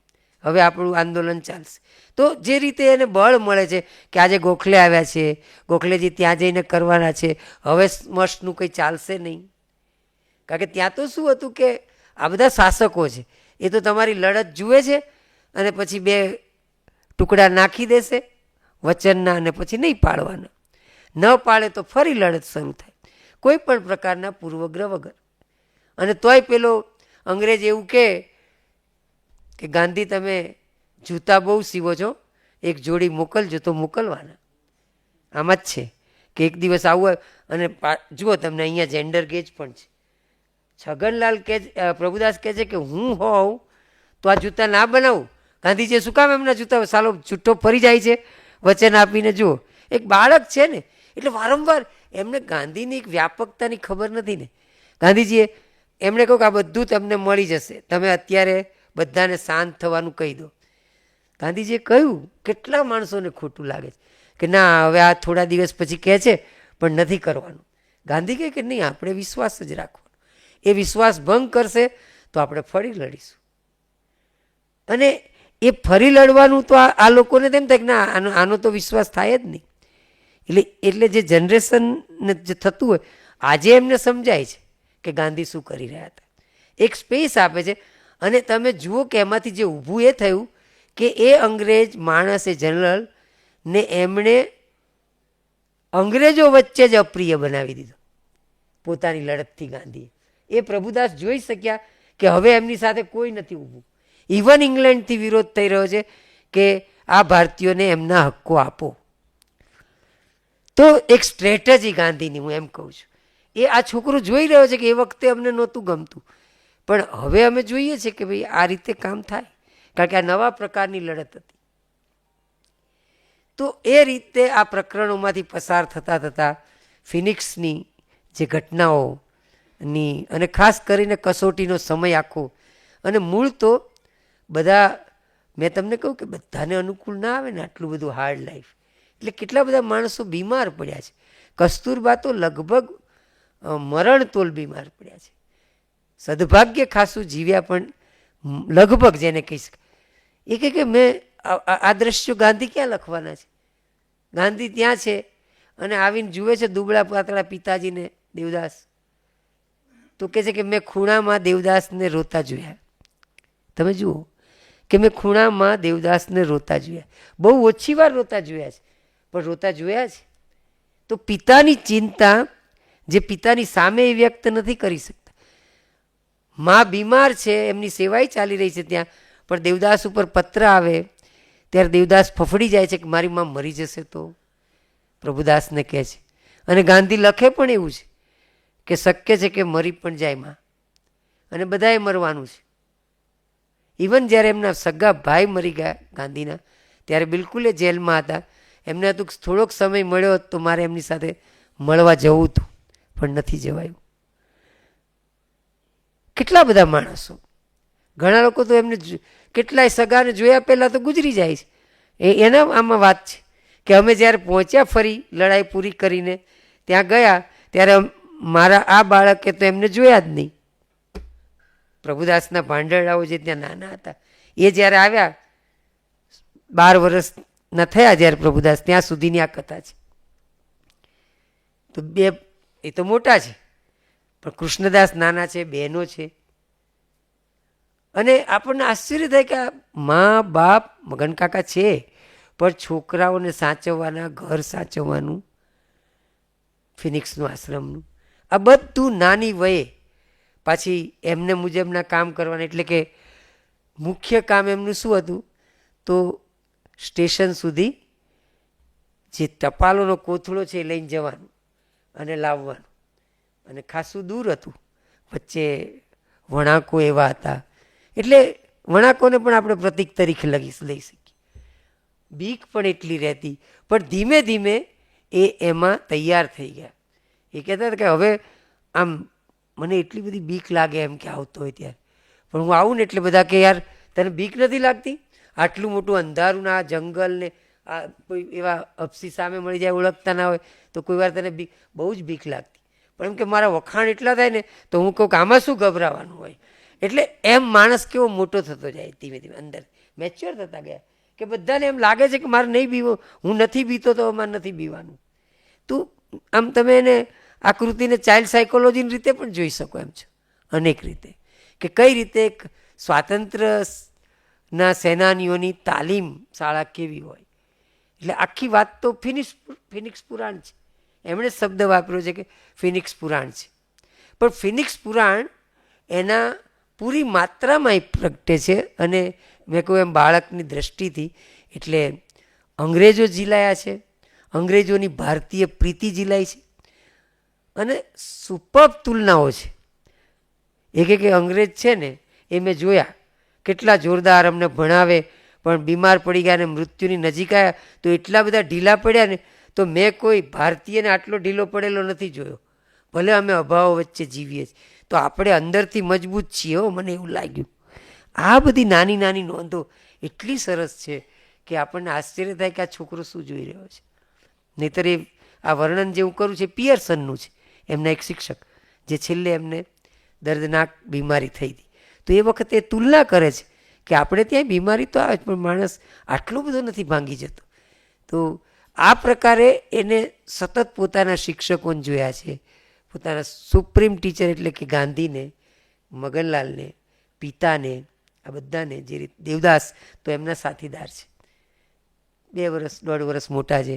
હવે આપણું આંદોલન ચાલશે. તો જે રીતે એને બળ મળે છે કે આજે ગોખલે આવ્યા છે, ગોખલેજી ત્યાં જઈને કરવાના છે, હવે મસ્ટનું કંઈ ચાલશે નહીં. કારણ કે ત્યાં તો શું હતું કે આ બધા શાસકો છે, એ તો તમારી લડત જુએ છે અને પછી 2 ટુકડા નાખી દેશે વચનના, અને પછી નહીં પાડવાના. ન પાડે તો ફરી લડત શરૂ થાય, કોઈ પણ પ્રકારના પૂર્વગ્રહ વગર. અને તોય પેલો અંગ્રેજ એવું કે ગાંધી તમે જૂતા બહુ સીવો છો, એક જોડી મોકલજો, તો મોકલવાના. આમાં જ છે કે એક દિવસ આવું. અને જુઓ તમને અહીંયા જેન્ડર ગેજ પણ છે. છગનલાલ પ્રભુદાસ કહે છે કે હું હોઉં તો આ જૂતા ના બનાવું. ગાંધીજીએ શું કામ એમના જૂતા સાલો છૂટો ફરી જાય છે વચન આપીને? જુઓ, એક બાળક છે ને, એટલે વારંવાર એમને ગાંધીની એક વ્યાપકતાની ખબર નથી ને. ગાંધીજીએ એમણે કહ્યું કે આ બધું તમને મળી જશે, તમે અત્યારે બધાને શાંત થવાનું કહી દો. ગાંધીજીએ કહ્યું, કેટલા માણસોને ખોટું લાગે છે કે ના હવે આ થોડા દિવસ પછી કહે છે પણ નથી કરવાનું. ગાંધી કહે કે નહીં, આપણે વિશ્વાસ જ રાખવાનો. એ વિશ્વાસ ભંગ કરશે તો આપણે ફરી લડીશું. અને એ ફરી લડવાનું તો આ લોકોને તેમ થાય કે ના આનો તો વિશ્વાસ થાય જ નહીં. એટલે જે જનરેશનને જે થતું હોય, આજે એમને સમજાય છે કે ગાંધી શું કરી રહ્યા હતા. એક સ્પેસ આપે છે. અને તમે જુઓ કે એમાંથી જે ઊભું એ થયું કે એ અંગ્રેજ માણસ, એ જનરલ ને એમણે અંગ્રેજો વચ્ચે જ અપ્રિય બનાવી દીધો પોતાની લડતથી. ગાંધીએ એ પ્રભુદાસ જોઈ શક્યા કે હવે એમની સાથે કોઈ નથી ઊભું. ઇવન ઇંગ્લેન્ડથી વિરોધ થઈ રહ્યો છે કે આ ભારતીયોને એમના હક્કો આપો. તો એક સ્ટ્રેટેજી ગાંધીની, હું એમ કહું છું, એ આ છોકરો જોઈ રહ્યો છે કે એ વખતે અમને નહોતું ગમતું, પણ હવે અમે જોઈએ છીએ કે ભાઈ આ રીતે કામ થાય, કારણ કે આ નવા પ્રકારની લડત હતી. તો એ રીતે આ પ્રકરણોમાંથી પસાર થતાં થતાં ફિનિક્સની જે ઘટનાઓની, અને ખાસ કરીને કસોટીનો સમય આખો, અને મૂળ તો બધા, મેં તમને કહું કે બધાને અનુકૂળ ના આવે ને આટલું બધું હાર્ડ લાઈફ. એટલે કેટલા બધા માણસો બીમાર પડ્યા છે. કસ્તુરબા તો લગભગ મરણતોલ બીમાર પડ્યા છે. સદભાગ્ય ખાસું જીવ્યા, પણ લગભગ જેને કહી શકાય. એ કહે કે મેં આ દ્રશ્યો ગાંધી ક્યાં લખવાના છે? ગાંધી ત્યાં છે અને આવીને જુએ છે દુબળા પાતળા પિતાજીને, દેવદાસ. તો કહે છે કે મેં ખૂણામાં દેવદાસને રોતા જોયા. તમે જુઓ કે મેં ખૂણામાં દેવદાસને રોતા જોયા. બહુ ઓછી વાર રોતા જોયા છે, પણ રોતા જોયા છે. તો પિતાની ચિંતા જે પિતાની સામે એ વ્યક્ત નથી કરી શકતા. મા બીમાર છે, એમની સેવાય ચાલી રહી છે ત્યાં, પણ દેવદાસ ઉપર પત્ર આવે ત્યારે દેવદાસ ફફડી જાય છે કે મારી મા મરી જશે તો. પ્રભુદાસને કહે છે, અને ગાંધી લખે પણ એવું છે કે શક્ય છે કે મરી પણ જાય મા, અને બધાએ મરવાનું છે. ઇવન જ્યારે એમના સગા ભાઈ મરી ગયા ગાંધીના, ત્યારે બિલકુલ એ જેલમાં હતા. એમને હતું કે થોડોક સમય મળ્યો તો મારે એમની સાથે મળવા જવું હતું, પણ નથી જવાયું. કેટલા બધા માણસો, ઘણા લોકો તો એમને કેટલાય સગાને જોયા પહેલાં તો ગુજરી જાય છે. એના આમાં વાત છે કે અમે જ્યારે પહોંચ્યા ફરી લડાઈ પૂરી કરીને ત્યાં ગયા, ત્યારે મારા આ બાળકે તો એમને જોયા જ નહીં. પ્રભુદાસના ભાંડરડાઓ જે ત્યાં નાના હતા, એ જ્યારે આવ્યા, 12 વર્ષના થયા જ્યારે પ્રભુદાસ, ત્યાં સુધીની આ કથા છે. તો એ તો મોટા છે, પણ કૃષ્ણદાસ નાના છે, બહેનો છે. અને આપણને આશ્ચર્ય થાય કે આ મા બાપ મગન કાકા છે, પણ છોકરાઓને સાચવવાના, ઘર સાચવવાનું, ફિનિક્સનું આશ્રમનું, આ બધું નાની વયે પાછી એમને મુજબના કામ કરવાના. એટલે કે મુખ્ય કામ એમનું શું હતું? તો સ્ટેશન સુધી જે ટપાલોનો કોથળો છે એ લઈને જવાનું અને લાવવાનું. અને ખાસું દૂર હતું, વચ્ચે વણાકો એવા હતા, એટલે વણાકોને પણ આપણે પ્રતીક તરીકે લઈ શકીએ. બીક પણ એટલી રહેતી, પણ ધીમે ધીમે એ એમાં તૈયાર થઈ ગયા. એ કહેતા હતા કે હવે આમ મને એટલી બધી બીક લાગે એમ કે આવતો હોય ત્યારે, પણ હું આવું ને એટલે બધા કે યાર તને બીક નથી લાગતી? આટલું મોટું અંધારું ના જંગલ ને આ કોઈ એવા અપસી સામે મળી જાય, ઓળખતા ના હોય, તો કોઈ વાર તને બીક, બહુ જ બીક લાગતી. પણ એમ કે મારા વખાણ એટલા થાય ને તો હું કહું કે આમાં શું ગભરાવાનું હોય. એટલે એમ માણસ કેવો મોટો થતો જાય, ધીમે ધીમે અંદર મેચ્યોર થતા ગયા, કે બધાને એમ લાગે છે કે મારે નહીં બીવો, હું નથી બીતો તો મારે નથી બીવાનું. તો આમ તમે એને આકૃતિને ચાઇલ્ડ સાયકોલોજીની રીતે પણ જોઈ શકો એમ છો, અનેક રીતે, કે કઈ રીતે એક સ્વાતંત્ર્યના સેનાનીઓની તાલીમ શાળા કેવી હોય. એટલે આખી વાત તો ફિનિક્સ પુરાણ છે. એમણે શબ્દ વાપર્યો છે કે ફિનિક્સ પુરાણ છે, પણ ફિનિક્સ પુરાણ એના પૂરી માત્રામાં પ્રગટે છે. અને મેં કહ્યું એમ બાળકની દ્રષ્ટિથી, એટલે અંગ્રેજો જીલાયા છે, અંગ્રેજોની ભારતીય પ્રીતિ જીલાઈ છે, અને સુપર તુલનાઓ છે. એક અંગ્રેજ છે ને એ મેં જોયા કેટલા જોરદાર અમને ભણાવે, પણ બીમાર પડી ગયા અને મૃત્યુની નજીક આવ્યા તો એટલા બધા ઢીલા પડ્યા ને, તો મેં કોઈ ભારતીયને આટલો ઢીલો પડેલો નથી જોયો. ભલે અમે અભાવો વચ્ચે જીવીએ છીએ, તો આપણે અંદરથી મજબૂત છીએ હો, મને એવું લાગ્યું. આ બધી નાની નાની નોંધો એટલી સરસ છે કે આપણને આશ્ચર્ય થાય કે આ છોકરો શું જોઈ રહ્યો છે. નહીંતર એ આ વર્ણન જે હું કરું છે પિયર્સનનું છે, એમના એક શિક્ષક, જે છેલ્લે એમને દર્દનાક બીમારી થઈ હતી. તો એ વખતે એ તુલના કરે છે કે આપણે ત્યાં બીમારી તો આવે પણ માણસ આટલો બધો નથી ભાંગી જતો. તો આ પ્રકારે એને સતત પોતાના શિક્ષકોને જોયા છે, પોતાના સુપ્રીમ ટીચર એટલે કે ગાંધીને, મગનલાલને, પિતાને, આ બધાને, જે રીતે દેવદાસ તો એમના સાથીદાર છે, 2 વર્ષ 1.5 વર્ષ મોટા છે,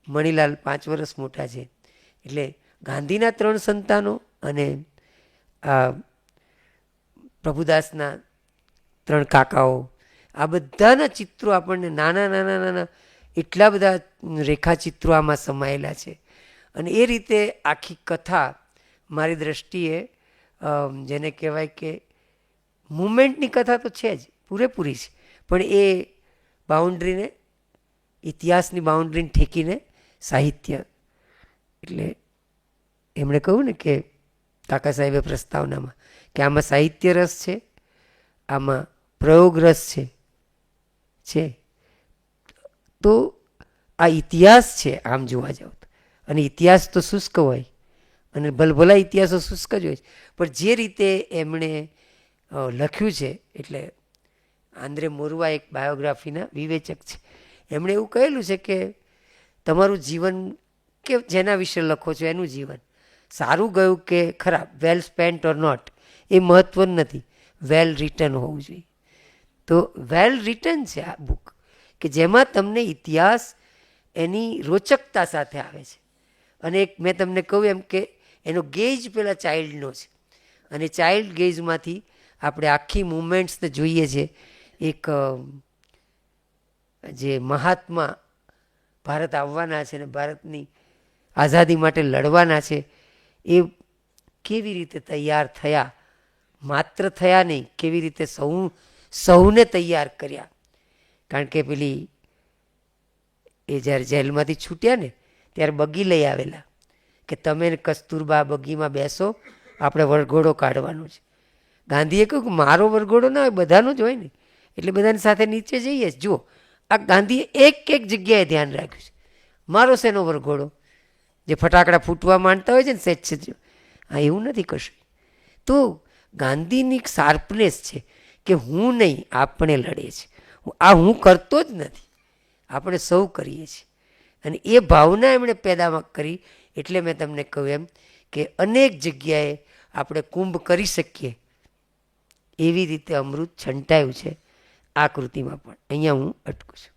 મણિલાલ 5 વર્ષ મોટા છે. એટલે ગાંધીના 3 સંતાનો અને આ પ્રભુદાસના 3 કાકાઓ, આ બધાના ચિત્રો આપણને નાના નાના નાના એટલા બધા રેખાચિત્રો આમાં સમાયેલા છે. અને એ રીતે આખી કથા મારી દ્રષ્ટિએ જેને કહેવાય કે મુમેન્ટની કથા તો છે જ, પૂરેપૂરી છે, પણ એ બાઉન્ડ્રીને, ઇતિહાસની બાઉન્ડ્રીને ઠેકીને સાહિત્ય, એટલે એમણે કહ્યું ને કે કાકા સાહેબે પ્રસ્તાવનામાં કે આમાં સાહિત્ય રસ છે, આમાં પ્રયોગ રસ છે. તો આ ઇતિહાસ છે આમ જોવા જાવ તો, અને ઇતિહાસ તો શુષ્ક હોય અને ભલભલા ઇતિહાસો શુષ્ક જ હોય, પણ જે રીતે એમણે લખ્યું છે, એટલે આંદ્રે મોરવા એક બાયોગ્રાફીના વિવેચક છે, એમણે એવું કહેલું છે કે તમારું જીવન કે જેના વિશે લખો છો એનું જીવન સારું ગયું કે ખરાબ, વેલ સ્પેન્ટ ઓર નોટ, એ મહત્વનું નથી, વેલ રિટન હોવું જોઈએ. તો વેલ રિટન છે આ બુક, કે જેમાં તમને ઇતિહાસ એની રોચકતા સાથે આવે છે. અને એક મેં તમને કહ્યું એમ કે એનો ગેજ પેલા ચાઇલ્ડનો છે, અને ચાઇલ્ડ ગેજમાંથી આપણે આખી મુમેન્ટ્સને જોઈએ છે. એક જે મહાત્મા ભારત આવવાના છે ને ભારતની આઝાદી માટે લડવાના છે, એ કેવી રીતે તૈયાર થયા, માત્ર થયા નહીં, કેવી રીતે સૌને તૈયાર કર્યા. કારણ કે પેલી એ જ્યારે જેલમાંથી છૂટ્યા ને ત્યારે બગી લઈ આવેલા કે તમે કસ્તુરબા બગીમાં બેસો, આપણે વરઘોડો કાઢવાનો છે. ગાંધીએ કહ્યું કે મારો વરઘોડો ના હોય, બધાનો જ હોય ને, એટલે બધાની સાથે નીચે જઈએ. જુઓ, આ ગાંધીએ એક એક જગ્યાએ ધ્યાન રાખ્યું છે. મારો શેનો વરઘોડો, જે ફટાકડા ફૂટવા માંડતા હોય છે ને સેજ છે, હા એવું નથી કશું. તો ગાંધીની એક શાર્પનેસ છે કે હું નહીં, આપણે લડે છે, આ હું કરતો જ નથી, આપણે સૌ કરીએ છીએ. અને એ ભાવના એમણે પેદા કરી, એટલે મેં તમને કહ્યું એમ કે અનેક જગ્યાએ આપણે કુંભ કરી શકીએ એવી રીતે અમૃત છંટાયું છે આ કૃતિમાં પણ. અહીંયા હું અટકું છું.